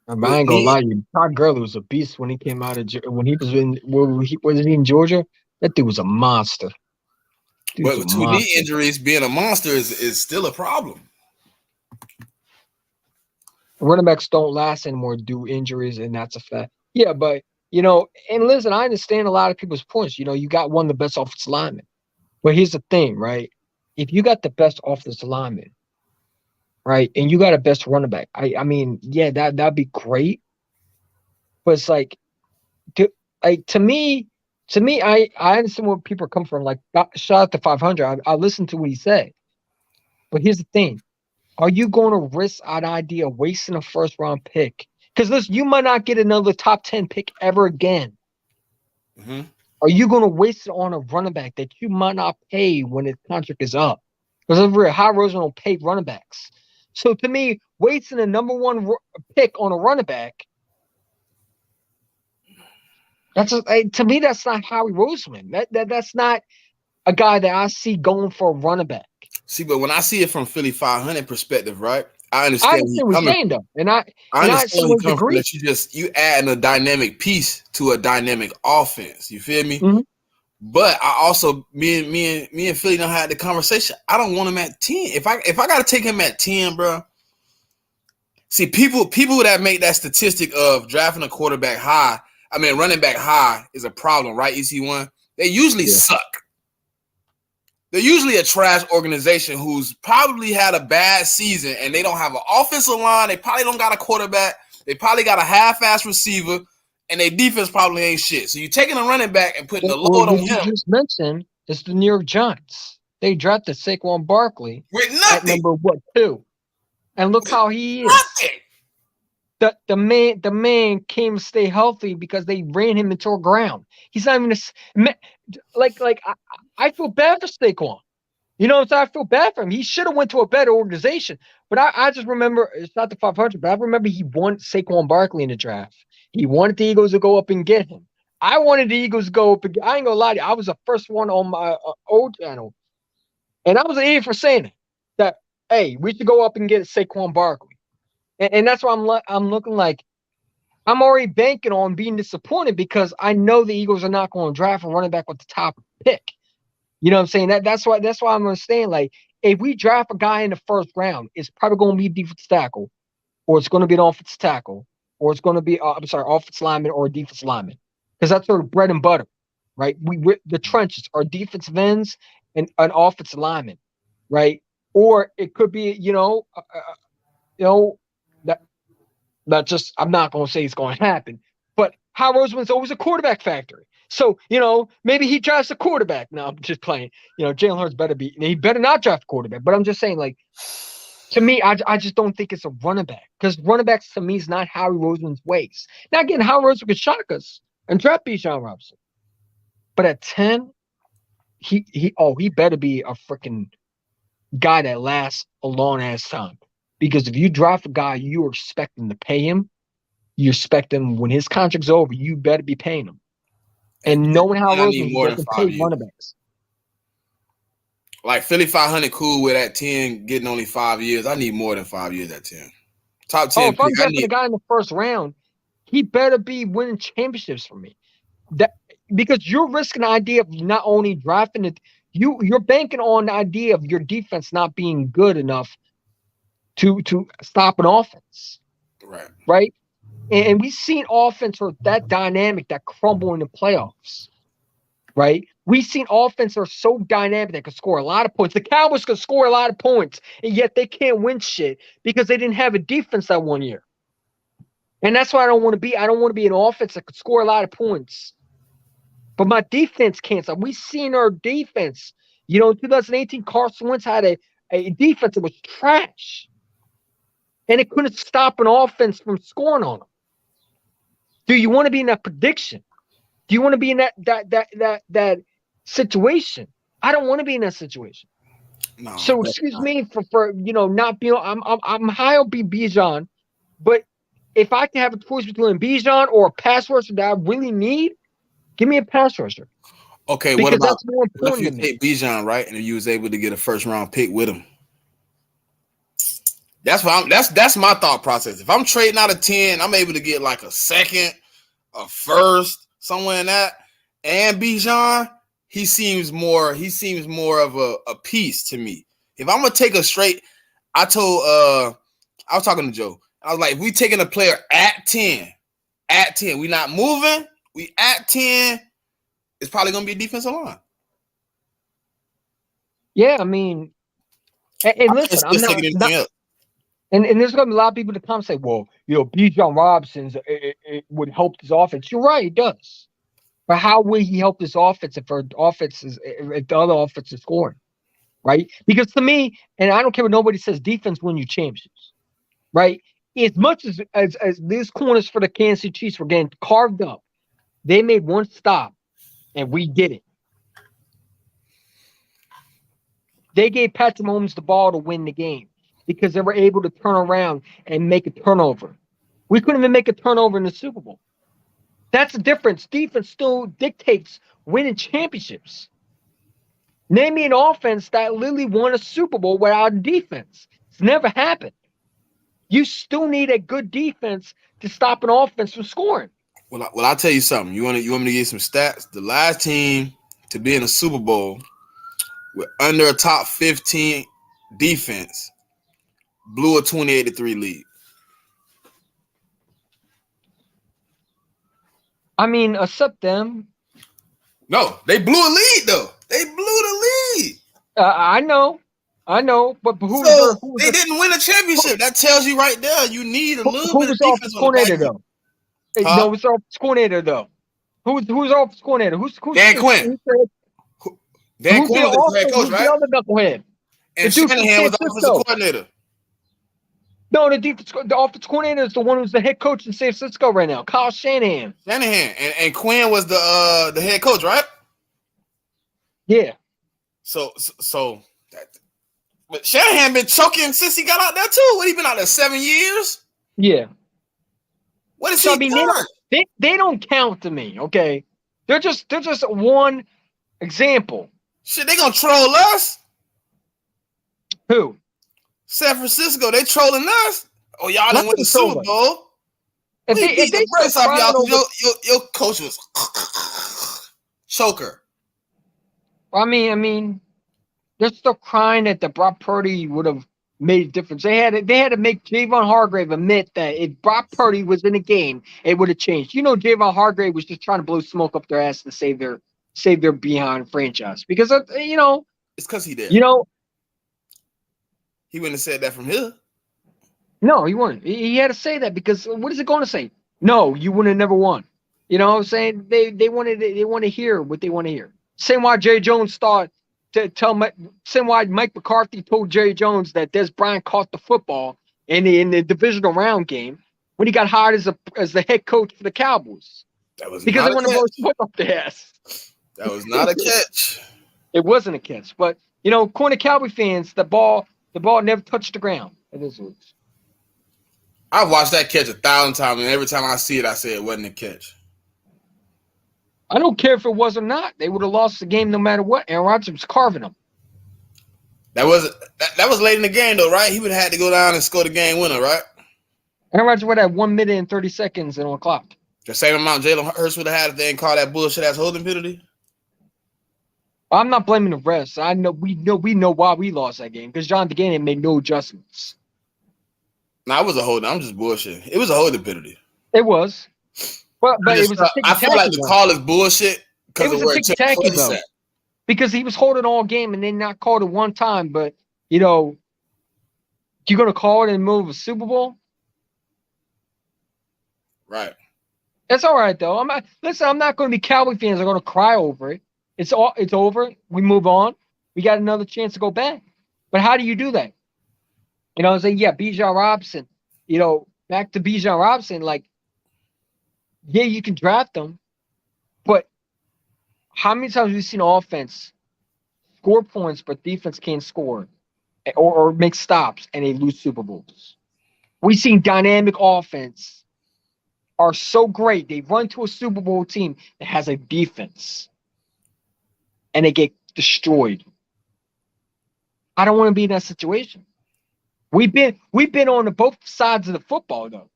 Speaker 2: I
Speaker 3: With
Speaker 2: ain't gonna
Speaker 3: knee,
Speaker 2: lie to you. Todd Gurley was a beast when he came out of when he was in was he in Georgia? That dude was a monster.
Speaker 3: but
Speaker 2: Dude's a
Speaker 3: with two knee
Speaker 2: monster.
Speaker 3: injuries, being a monster is still a problem.
Speaker 2: Running backs don't last anymore due injuries, and that's a fact. Yeah, but you know, and listen, I understand a lot of people's points. You know, you got one of the best offensive linemen. But here's the thing, right? If you got the best offensive lineman, right, and you got a best running back, I mean, yeah, that'd be great. But it's to, to me, I understand where people come from. Like, shout out to 500. I listened to what he said. But here's the thing: are you going to risk an idea of wasting a first round pick? Because listen, you might not get another top 10 pick ever again.
Speaker 3: Mm-hmm.
Speaker 2: Are you going to waste it on a running back that you might not pay when his contract is up? Because over here, High Rosen don't pay running backs. So to me, wasting a number one pick on a running back, to me, that's not Howie Roseman. That's not a guy that I see going for a running back.
Speaker 3: See, but when I see it from Philly 500 perspective, right? I
Speaker 2: I
Speaker 3: understand where
Speaker 2: understand
Speaker 3: you're
Speaker 2: what you're
Speaker 3: coming
Speaker 2: saying
Speaker 3: from.
Speaker 2: though, and I
Speaker 3: I
Speaker 2: and I
Speaker 3: understand where
Speaker 2: so
Speaker 3: you're coming from.
Speaker 2: agree.
Speaker 3: That you adding a dynamic piece to a dynamic offense. You feel me?
Speaker 2: Mhm.
Speaker 3: But I also me and Philly don't had the conversation. I don't want him at 10. If I gotta take him at 10, bro. See, people that make that statistic of drafting a quarterback high, I mean running back high is a problem, right? EC1. They usually
Speaker 2: Yeah.
Speaker 3: suck. They're usually a trash organization who's probably had a bad season and they don't have an offensive line. They probably don't got a quarterback. They probably got a half-ass receiver, and their defense probably ain't shit. So you're taking a running back and putting the
Speaker 2: Or
Speaker 3: load on
Speaker 2: what you
Speaker 3: him
Speaker 2: just mentioned is the New York Giants. They drafted Saquon Barkley
Speaker 3: with
Speaker 2: at
Speaker 3: nothing.
Speaker 2: number what 2, and look
Speaker 3: With
Speaker 2: how he is.
Speaker 3: nothing.
Speaker 2: The man came to stay healthy because they ran him into a ground. He's not even I feel bad for Saquon. You know what I'm saying? I feel bad for him. He should have went to a better organization. But I just remember it's not the 500, but I remember he wanted Saquon Barkley in the draft. He wanted the Eagles to go up and get him. I wanted the Eagles to go up and I ain't gonna lie to you. I was the first one on my old channel, and I was an idiot for saying it. That hey, we should go up and get Saquon Barkley, and that's why I'm looking like I'm already banking on being disappointed because I know the Eagles are not going to draft a running back with the top pick. You know what I'm saying? That's why I'm understanding. Like, if we draft a guy in the first round, it's probably going to be a defensive tackle, or it's going to be an offensive tackle, or it's going to be offensive lineman or a defensive lineman, because that's sort of bread and butter, right? We the trenches are defensive ends and an offensive lineman, right? Or it could be you know that that just I'm not going to say it's going to happen, but Howard Roseman's always a quarterback factory. So, maybe he drafts a quarterback. No, I'm just playing. Jalen Hurts he better not draft a quarterback. But I'm just saying, like, to me, I just don't think it's a running back because running backs to me is not Howie Roseman's ways. Now, again, Howie Roseman could shock us and draft Bijan Robinson. But at 10, he better be a freaking guy that lasts a long ass time. Because if you draft a guy you're expecting to pay him, you expect him when his contract's over, you better be paying him. And knowing how
Speaker 3: And I need
Speaker 2: Roseman, he
Speaker 3: more than
Speaker 2: doesn't pay
Speaker 3: 5 years.
Speaker 2: running backs.
Speaker 3: Like Philly 500 cool with at 10 getting only 5 years. I need more than 5 years at 10. Top
Speaker 2: Oh,
Speaker 3: 10
Speaker 2: if I'm
Speaker 3: pick. I
Speaker 2: drafting a
Speaker 3: need
Speaker 2: guy in the first round, he better be winning championships for me. That because you're risking the idea of not only drafting it, you're banking on the idea of your defense not being good enough to stop an offense,
Speaker 3: right.
Speaker 2: right? And we've seen offense or that dynamic that crumble in the playoffs, right? We've seen offense are so dynamic that could score a lot of points. The Cowboys could score a lot of points, and yet they can't win shit because they didn't have a defense that one year. And that's why I don't want to be. I don't want to be an offense that could score a lot of points. But my defense can't. So we seen our defense. In 2018, Carson Wentz had a defense that was trash. And it couldn't stop an offense from scoring on them. Do you want to be in that prediction? Do you want to be in that situation? I don't want to be in that situation.
Speaker 3: No,
Speaker 2: So
Speaker 3: that's
Speaker 2: excuse
Speaker 3: not.
Speaker 2: me for not being. I'm high on Bijan, but if I can have a choice between Bijan or a pass rusher that I really need, give me a pass rusher
Speaker 3: Okay,
Speaker 2: because that's more
Speaker 3: what if
Speaker 2: important
Speaker 3: you
Speaker 2: to me.
Speaker 3: take Bijan, right, and you was able to get a first round pick with him? That's what that's my thought process. If I'm trading out of 10, I'm able to get like a second, a first, somewhere in that. And Bijan, he seems more of a piece to me. If I'm gonna take a straight, I was talking to Joe. I was like, if we taking a player at 10, we not moving, we at 10, it's probably gonna be a defensive line.
Speaker 2: Yeah, I mean, and
Speaker 3: I can't
Speaker 2: listen,
Speaker 3: still
Speaker 2: I'm
Speaker 3: take
Speaker 2: not
Speaker 3: anything
Speaker 2: not.
Speaker 3: else.
Speaker 2: And there's going to be a lot of people that come and say, well, Bijan Robinson's it would help this offense. You're right, it does. But how will he help this offense if the other offense is scoring, right? Because to me, and I don't care what nobody says, defense win you championships, right? As much as these corners for the Kansas City Chiefs were getting carved up, they made one stop, and we did it. They gave Patrick Mahomes the ball to win the game because they were able to turn around and make a turnover. We couldn't even make a turnover in the Super Bowl. That's the difference. Defense still dictates winning championships. Name me an offense that literally won a Super Bowl without a defense. It's never happened. You still need a good defense to stop an offense from scoring.
Speaker 3: Well, I'll tell you something. You want me to give you some stats? The last team to be in a Super Bowl with under a top 15 defense blew a 28-3 lead.
Speaker 2: I mean, except them.
Speaker 3: No, they blew a lead though. They blew the lead.
Speaker 2: I know, but who
Speaker 3: So
Speaker 2: was
Speaker 3: they didn't win a championship. That tells you right there. You need a little bit of
Speaker 2: the offense
Speaker 3: defense on the back
Speaker 2: coordinator
Speaker 3: end.
Speaker 2: though?
Speaker 3: Huh?
Speaker 2: No, what's the offense coordinator though? Who's the offense coordinator? Who's
Speaker 3: Dan Quinn. Dan Quinn was the head coach,
Speaker 2: who's
Speaker 3: right?
Speaker 2: the other knucklehead? The
Speaker 3: And
Speaker 2: dude from
Speaker 3: Shanahan was
Speaker 2: San
Speaker 3: the offensive
Speaker 2: Francisco.
Speaker 3: coordinator.
Speaker 2: No, the offense coordinator is the one who's the head coach in San Francisco right now, Kyle Shanahan.
Speaker 3: Shanahan and Quinn was the head coach, right?
Speaker 2: Yeah.
Speaker 3: So but Shanahan been choking since he got out there too. What, he been out there 7 years?
Speaker 2: Yeah.
Speaker 3: What is
Speaker 2: So
Speaker 3: he
Speaker 2: I mean,
Speaker 3: done?
Speaker 2: they don't count to me. Okay, they're just one example.
Speaker 3: Shit, they gonna troll us.
Speaker 2: Who?
Speaker 3: San Francisco, they trolling us. Oh, y'all
Speaker 2: Let
Speaker 3: didn't win
Speaker 2: them
Speaker 3: the
Speaker 2: troll
Speaker 3: Super
Speaker 2: us.
Speaker 3: Bowl.
Speaker 2: If
Speaker 3: We
Speaker 2: they
Speaker 3: beat the brakes off
Speaker 2: crying
Speaker 3: y'all
Speaker 2: over,
Speaker 3: because your coach was choker.
Speaker 2: I mean, they're still crying that the Brock Purdy would have made a difference. They had to make Javon Hargrave admit that if Brock Purdy was in the game, it would have changed. You know, Javon Hargrave was just trying to blow smoke up their ass to save their behind franchise because
Speaker 3: It's because he did.
Speaker 2: you know.
Speaker 3: He wouldn't have said that from here.
Speaker 2: No, he wouldn't. He had to say that because what is it going to say? No, you would have never won. You know what I'm saying? They want to hear what they want to hear. Same why Jerry Jones same why Mike McCarthy told Jerry Jones that Des Bryant caught the football in the divisional round game when he got hired as the head coach for the Cowboys.
Speaker 3: That was
Speaker 2: Because
Speaker 3: not
Speaker 2: they
Speaker 3: a
Speaker 2: want to blow
Speaker 3: catch.
Speaker 2: smoke up their ass.
Speaker 3: That was not a catch.
Speaker 2: It wasn't a catch. But according to Cowboy fans, the ball never touched the ground. It is what it is.
Speaker 3: I've watched that catch 1,000 times, and every time I see it, I say it wasn't a catch.
Speaker 2: I don't care if it was or not. They would have lost the game no matter what. Aaron Rodgers was carving them.
Speaker 3: That was late in the game, though, right? He would have had to go down and score the game winner, right?
Speaker 2: Aaron Rodgers would have 1 minute and 30 seconds on the clock.
Speaker 3: The same amount Jalen Hurts would have had if they didn't call that bullshit ass holding penalty.
Speaker 2: I'm not blaming the refs. I know we know why we lost that game because John DeGannon made no adjustments.
Speaker 3: Nah, it was a holding. I'm just bullshit. It was a holding penalty.
Speaker 2: It was, but it was a
Speaker 3: I feel like the call is bullshit because of where it took place at.
Speaker 2: Because he was holding all game and then not called it one time. But you're gonna call it in the middle of a Super Bowl.
Speaker 3: Right.
Speaker 2: It's all right though. I'm not going to be Cowboy fans are going to cry over it. It's over. We move on. We got another chance to go back. But how do you do that? I say, yeah, Bijan Robinson. Back to Bijan Robinson. Like, yeah, you can draft them, but how many times have we seen offense score points, but defense can't score or make stops and they lose Super Bowls? We've seen dynamic offense are so great. They run to a Super Bowl team that has a defense and they get destroyed. I don't want to be in that situation. We've been on both sides of the football, though.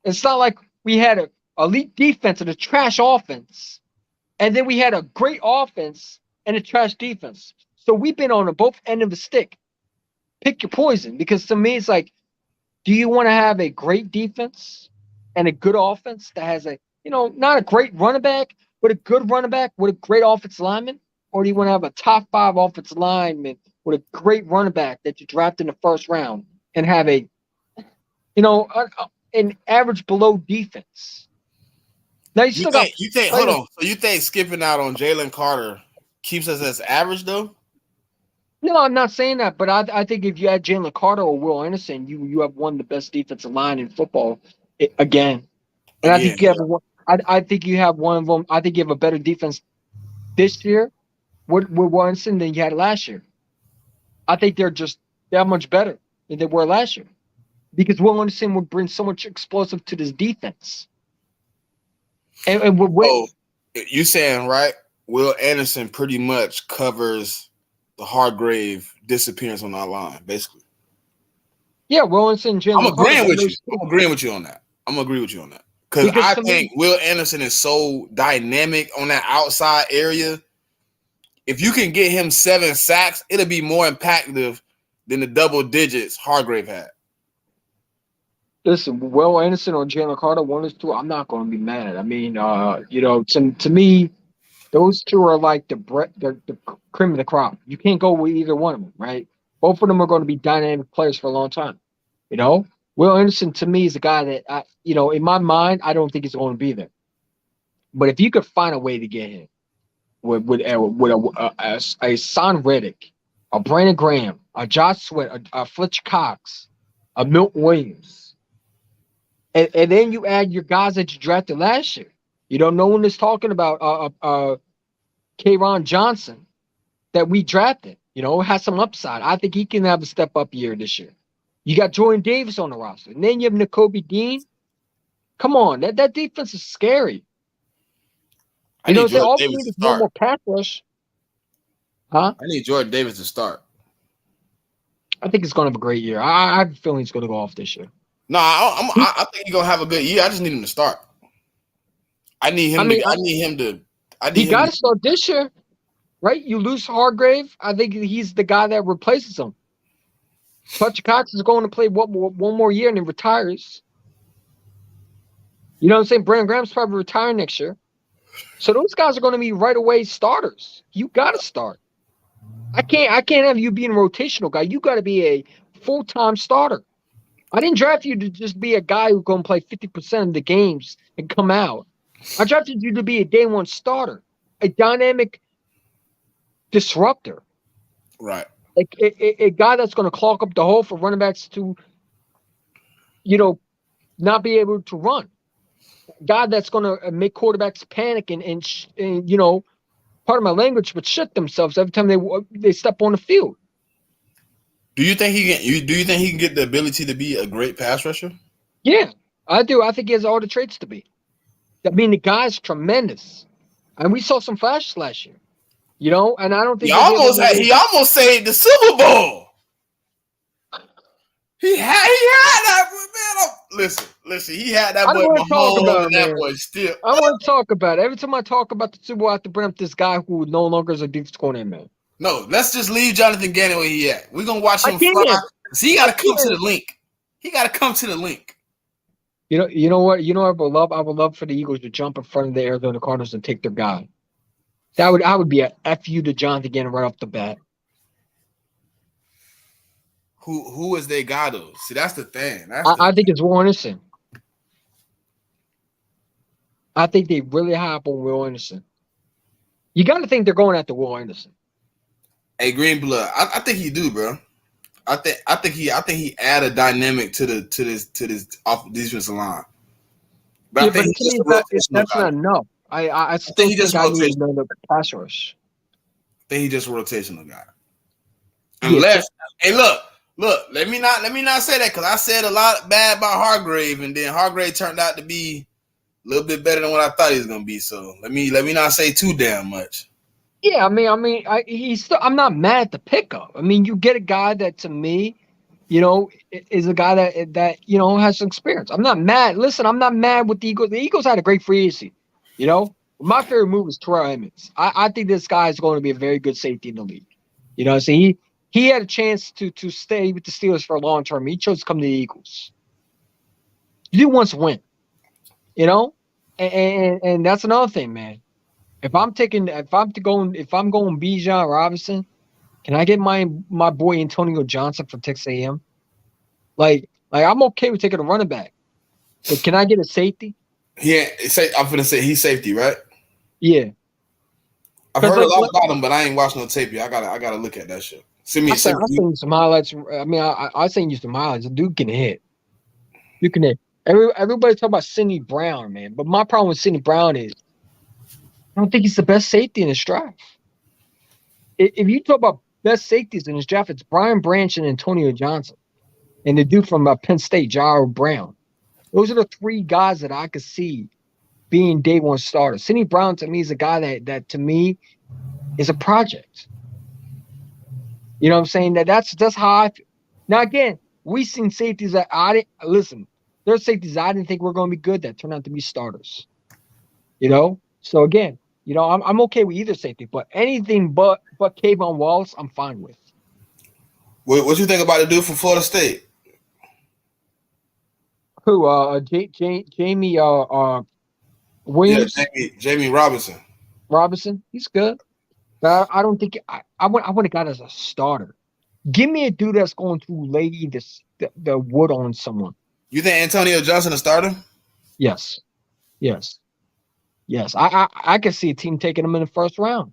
Speaker 2: It's not like we had an elite defense and a trash offense, and then we had a great offense and a trash defense. So we've been on both end of the stick. Pick your poison, because to me, it's like, do you want to have a great defense and a good offense that has not a great running back, but a good running back with a great offensive lineman? Or do you want to have a top 5 offensive lineman with a great running back that you draft in the first round and have an average below defense? Now you still got.
Speaker 3: You think? Hold on. So you think skipping out on Jalen Carter keeps us as average though?
Speaker 2: No, I'm not saying that, but I think if you add Jalen Carter or Will Anderson, you have one of the best defensive line in football again. And I think you have I think you have one of them. I think you have a better defense this year with Will Anderson than you had last year. I think they're just that much better than they were last year because Will Anderson would bring so much explosive to this defense. And
Speaker 3: you saying, right? Will Anderson pretty much covers the Hargrave disappearance on our line, basically.
Speaker 2: Yeah, Will Anderson and
Speaker 3: I'm
Speaker 2: Jalen Carter.
Speaker 3: agreeing with you. I'm agreeing with you on that. I'm gonna agree with you on that. Because I think Will Anderson is so dynamic on that outside area. If you can get him 7 sacks, it'll be more impactful than the double digits Hargrave had.
Speaker 2: Listen, Will Anderson or Jalen Carter, one of the two, I'm not going to be mad. I mean, to me, those two are like the cream of the crop. You can't go with either one of them, right? Both of them are going to be dynamic players for a long time. You know, Will Anderson to me is a guy that in my mind, I don't think he's going to be there. But if you could find a way to get him with a Son Reddick, a Brandon Graham, a Josh Sweat, a Fletcher Cox, a Milton Williams, and then you add your guys that you drafted last year. No one is talking about K'Ron Johnson that we drafted. Has some upside. I think he can have a step up year this year. You got Jordan Davis on the roster, and then you have Nakobe Dean. Come on, that defense is scary.
Speaker 3: I need Jordan
Speaker 2: all
Speaker 3: Davis
Speaker 2: we need
Speaker 3: to
Speaker 2: is one
Speaker 3: start.
Speaker 2: more pass rush. Huh?
Speaker 3: I need Jordan Davis to start.
Speaker 2: I think he's going to have a great year. I have a feeling he's going to go off this year.
Speaker 3: No, I think he's gonna have a good year. I just need him to start. I need him to.
Speaker 2: He got to start this year, right? You lose Hargrave. I think he's the guy that replaces him. Fletcher Cox is going to play one more year and then retires. You know what I'm saying? Brandon Graham's probably retiring next year. So those guys are going to be right away starters. You got to start. I can't have you being a rotational guy. You got to be a full-time starter. I didn't draft you to just be a guy who's going to play 50% of the games and come out. I drafted you to be a day one starter, a dynamic disruptor.
Speaker 3: Right.
Speaker 2: Like a guy that's going to clog up the hole for running backs to, not be able to run. A guy that's going to make quarterbacks panic and pardon my language, but shit themselves every time they step on the field.
Speaker 3: Do you think he can get the ability to be a great pass rusher?
Speaker 2: Yeah, I do. I think he has all the traits to be. I mean, the guy's tremendous, and we saw some flashes last year. And I don't think
Speaker 3: he almost saved the Super Bowl. He had that man. Listen. He had that boy Mahomes, and that boy still.
Speaker 2: I want to talk about it. Every time I talk about the Super Bowl, I have to bring up this guy who no longer is a defense coordinator, man.
Speaker 3: No, let's just leave Jonathan Gannon where he at. We're gonna watch him fly. He got to come to the link. He got to come to the link.
Speaker 2: You know what? I would love. I would love for the Eagles to jump in front of the Arizona Cardinals and take their guy. I would be a FU to Jonathan Gannon right off the bat.
Speaker 3: Who is their guy though? See, that's the thing.
Speaker 2: I think it's Will Anderson. I think they really hype on Will Anderson. You got to think they're going after Will Anderson.
Speaker 3: Hey, Green Blood, I think he do, bro. I think he add a dynamic to this off defensive line. But I think
Speaker 2: that's not enough. I still think I need another pass rush.
Speaker 3: I think he's just a rotational guy. Unless, hey, look, let me not say that because I said a lot bad about Hargrave, and then Hargrave turned out to be a little bit better than what I thought he was gonna be. So let me not say too damn much.
Speaker 2: Yeah, I'm not mad at the pickup. I mean, you get a guy that to me, is a guy that has some experience. I'm not mad. Listen, I'm not mad with the Eagles. The Eagles had a great free agency. My favorite move is Terrell Emmons. I think this guy is going to be a very good safety in the league. So he had a chance to stay with the Steelers for a long term. He chose to come to the Eagles. He wants to win. And that's another thing, man. If I'm going Bijan Robinson, can I get my boy Antonio Johnson from Texas A&M? Like I'm okay with taking a running back, but can I get a safety?
Speaker 3: Yeah, I'm gonna say he's safety, right?
Speaker 2: Yeah.
Speaker 3: I've heard a lot about him, but I ain't watched no tape yet. I gotta look at that shit.
Speaker 2: I sent you some highlights. I mean, I sent you some highlights. The dude can hit. You can hit. Everybody talk about Sidney Brown, man. But my problem with Sidney Brown is I don't think he's the best safety in his draft. If you talk about best safeties in his draft, it's Brian Branch and Antonio Johnson. And the dude from Penn State, Jairo Brown. Those are the three guys that I could see being day one starters. Sidney Brown, to me, is a guy that to me, is a project. You know what I'm saying? That's how I feel. Now, again, We seen safeties that I didn't listen. There's safeties I didn't think were going to be good that turned out to be starters. So again, I'm okay with either safety, but anything but Kayvon Wallace, I'm fine with.
Speaker 3: What you think about the dude from Florida State?
Speaker 2: Who? Jamie
Speaker 3: Yeah,
Speaker 2: Williams
Speaker 3: Jamie Robinson.
Speaker 2: Robinson. He's good. But I don't think I would have got as a starter. Give me a dude that's going to lay the wood on someone.
Speaker 3: You think Antonio Johnson a starter?
Speaker 2: Yes. Yes. Yes. I can see a team taking him in the first round.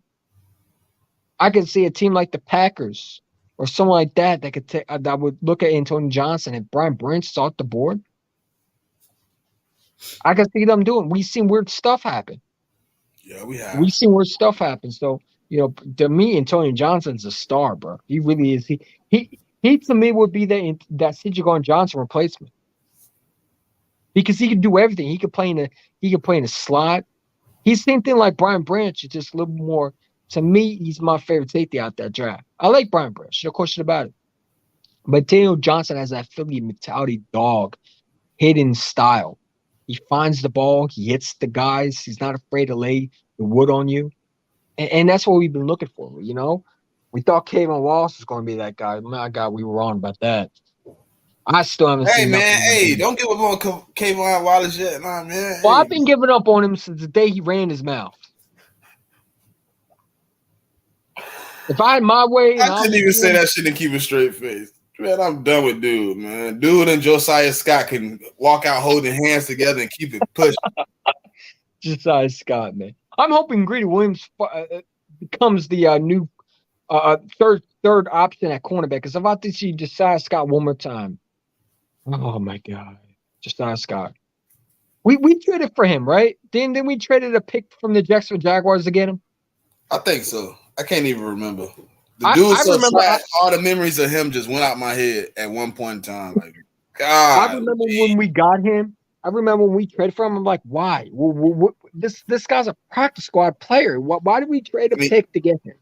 Speaker 2: I can see a team like the Packers or someone like that could take that would look at Antonio Johnson and Brian Branch off the board. I can see them doing. We've seen weird stuff happen.
Speaker 3: Yeah, we have.
Speaker 2: We've seen weird stuff happen. So, to me, Antonio Johnson's a star, bro. He really is. He to me would be that Cijigon Johnson replacement. Because he could do everything. He could play in a slot. He's same thing like Brian Branch, just a little more. To me, he's my favorite safety out that draft. I like Brian Branch, no question about it. But Daniel Johnson has that Philly mentality dog, hidden style. He finds the ball, he hits the guys, he's not afraid to lay the wood on you. And that's what we've been looking for, We thought Kayvon Wallace was going to be that guy. My God, we were wrong about that. I still haven't seen nothing.
Speaker 3: Hey, don't give up on Kayvon Wallace yet. Nah, man.
Speaker 2: Well, I've been giving up on him since the day he ran his mouth. If I had my way,
Speaker 3: I couldn't even say that shit and keep a straight face. Man, I'm done with dude, man. Dude and Josiah Scott can walk out holding hands together and keep it pushing.
Speaker 2: Josiah Scott, man. I'm hoping Greedy Williams becomes the new third option at cornerback. Because if I to see Josiah Scott one more time, oh my God, Josiah Scott. We traded for him, right? Then we traded a pick from the Jacksonville Jaguars to get him.
Speaker 3: I think so. I can't even remember. The dude so trash. All the memories of him just went out my head at one point in time. Like, God.
Speaker 2: I remember when we got him. I remember when we traded for him. I'm like, why? This guy's a practice squad player. Why did we trade a pick to get him?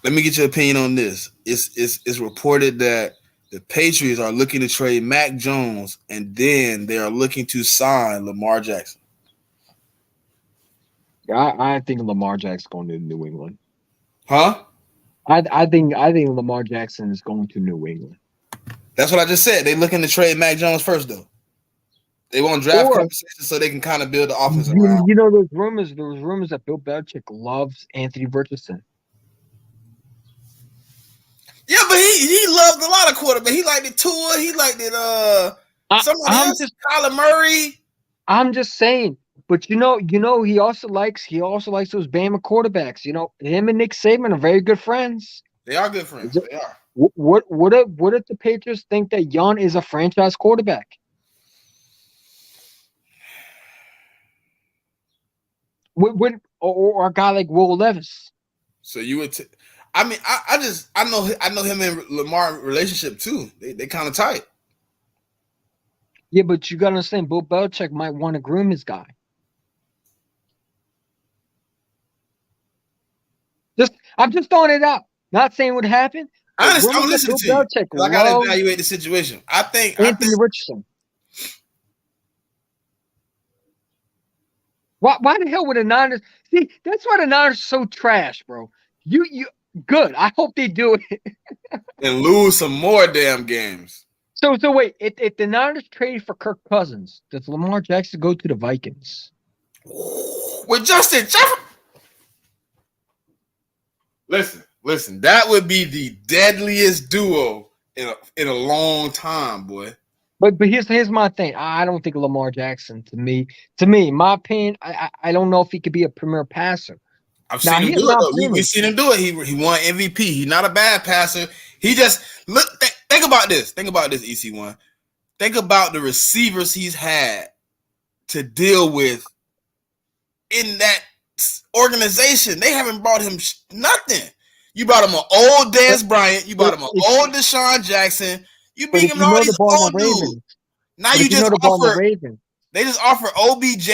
Speaker 3: Let me get your opinion on this. It's reported that the Patriots are looking to trade Mac Jones, and then they are looking to sign Lamar Jackson.
Speaker 2: I think Lamar Jackson's going to New England.
Speaker 3: Huh?
Speaker 2: I think Lamar Jackson is going to New England.
Speaker 3: That's what I just said. They're looking to trade Mac Jones first, though. They want draft conversations so they can kind of build the offense around.
Speaker 2: Those rumors that Bill Belichick loves Anthony Richardson.
Speaker 3: Yeah, but he loved a lot of quarterbacks. He liked it Tua. He liked it somebody else. Kyler Murray.
Speaker 2: I'm just saying. But he also likes those Bama quarterbacks. Him and Nick Saban are very good friends.
Speaker 3: They are good friends. They are.
Speaker 2: What if the Patriots think that Jan is a franchise quarterback? Or a guy like Will Levis?
Speaker 3: So you would. I know him and Lamar relationship too. They kind of tight.
Speaker 2: Yeah, but you gotta understand, Bill Belichick might want to groom his guy. I'm just throwing it out. Not saying what happened.
Speaker 3: I'm listening to you. I gotta evaluate the situation. I think
Speaker 2: Anthony Richardson. Why the hell would the Niners? See, that's why the Niners are so trash, bro. You good. I hope they do it
Speaker 3: and lose some more damn games.
Speaker 2: So wait, if the Niners traded for Kirk Cousins, does Lamar Jackson go to the Vikings?
Speaker 3: With Justin Jefferson? Listen, that would be the deadliest duo in a long time, boy.
Speaker 2: But here's my thing. I don't think Lamar Jackson, to me, in my opinion, I don't know if he could be a premier passer.
Speaker 3: I've seen him do it. We've seen him do it. He won MVP. He's not a bad passer. He just think about this. Think about this, EC1. Think about the receivers he's had to deal with in that organization. They haven't brought him nothing. You brought him an old Dez Bryant. You brought him an old Deshaun Jackson. You beat him all these old dudes. Now you just offer. They just offer OBJ.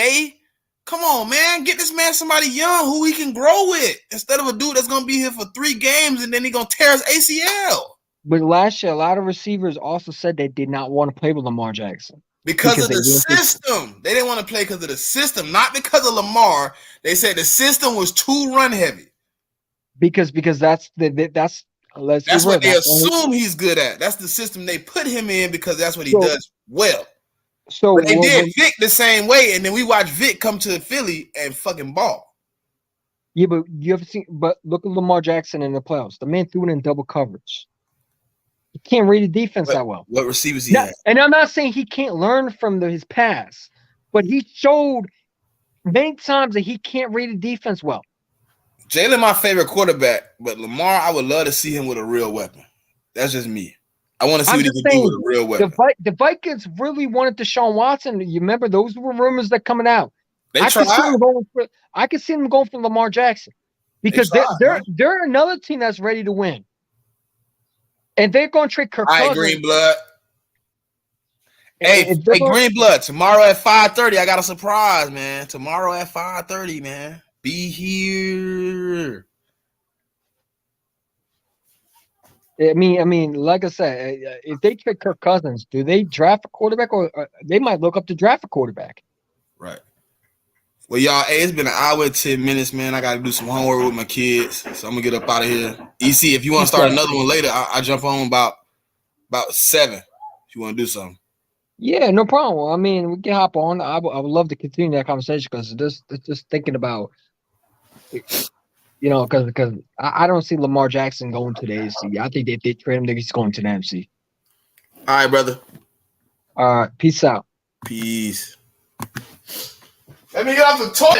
Speaker 3: Come on, man. Get this man somebody young who he can grow with instead of a dude that's going to be here for 3 games and then he's going to tear his ACL.
Speaker 2: But last year, a lot of receivers also said they did not want to play with Lamar Jackson
Speaker 3: because of
Speaker 2: they
Speaker 3: the
Speaker 2: didn't think
Speaker 3: system. They didn't want to play because of the system, not because of Lamar. They said the system was too run heavy.
Speaker 2: because that's let's be
Speaker 3: That's
Speaker 2: real.
Speaker 3: what they
Speaker 2: That's only
Speaker 3: assume he's good at. That's the system they put him in because that's what he
Speaker 2: so
Speaker 3: does well.
Speaker 2: so
Speaker 3: But they did
Speaker 2: when
Speaker 3: Vic the same way, and then we watched Vic come to Philly and fucking ball.
Speaker 2: yeah, but you ever seen? But look at Lamar Jackson in the playoffs. The man threw it in double coverage. He can't read the defense that well.
Speaker 3: What receivers he
Speaker 2: Now,
Speaker 3: had?
Speaker 2: and I'm not saying he can't learn from his past, but he showed many times that he can't read the defense well.
Speaker 3: Jalen, my favorite quarterback, but Lamar, I would love to see him with a real weapon. That's just me. I want to see
Speaker 2: I'm
Speaker 3: what he
Speaker 2: just
Speaker 3: can do with
Speaker 2: saying
Speaker 3: a real weapon.
Speaker 2: the Vikings really wanted Deshaun Watson. You remember those were rumors that coming out.
Speaker 3: They
Speaker 2: I could see
Speaker 3: tried.
Speaker 2: them going for Lamar Jackson
Speaker 3: They
Speaker 2: because
Speaker 3: tried, man.
Speaker 2: they're another team that's ready to win, and they're going to trade Kirk
Speaker 3: All right,
Speaker 2: Cousins.
Speaker 3: Greenblood. Hey, Greenblood. Tomorrow at 5:30, I got a surprise, man. Tomorrow at 5:30, man. Be here.
Speaker 2: I mean, like I said, if they trade Kirk Cousins, do they draft a quarterback, or they might look up to draft a quarterback?
Speaker 3: Right. Well, y'all, hey, it's been an hour and 10 minutes, man. I got to do some homework with my kids, so I'm gonna get up out of here. EC, if you want to start another one later, I'll jump on about 7. If you want to do something.
Speaker 2: Yeah, no problem. I mean, we can hop on. I would love to continue that conversation because just thinking about, because I don't see Lamar Jackson going to the AFC. I think if they trade him, he's going to the NFC.
Speaker 3: All right, brother.
Speaker 2: All right, peace out.
Speaker 3: Peace. Let me get off the talk.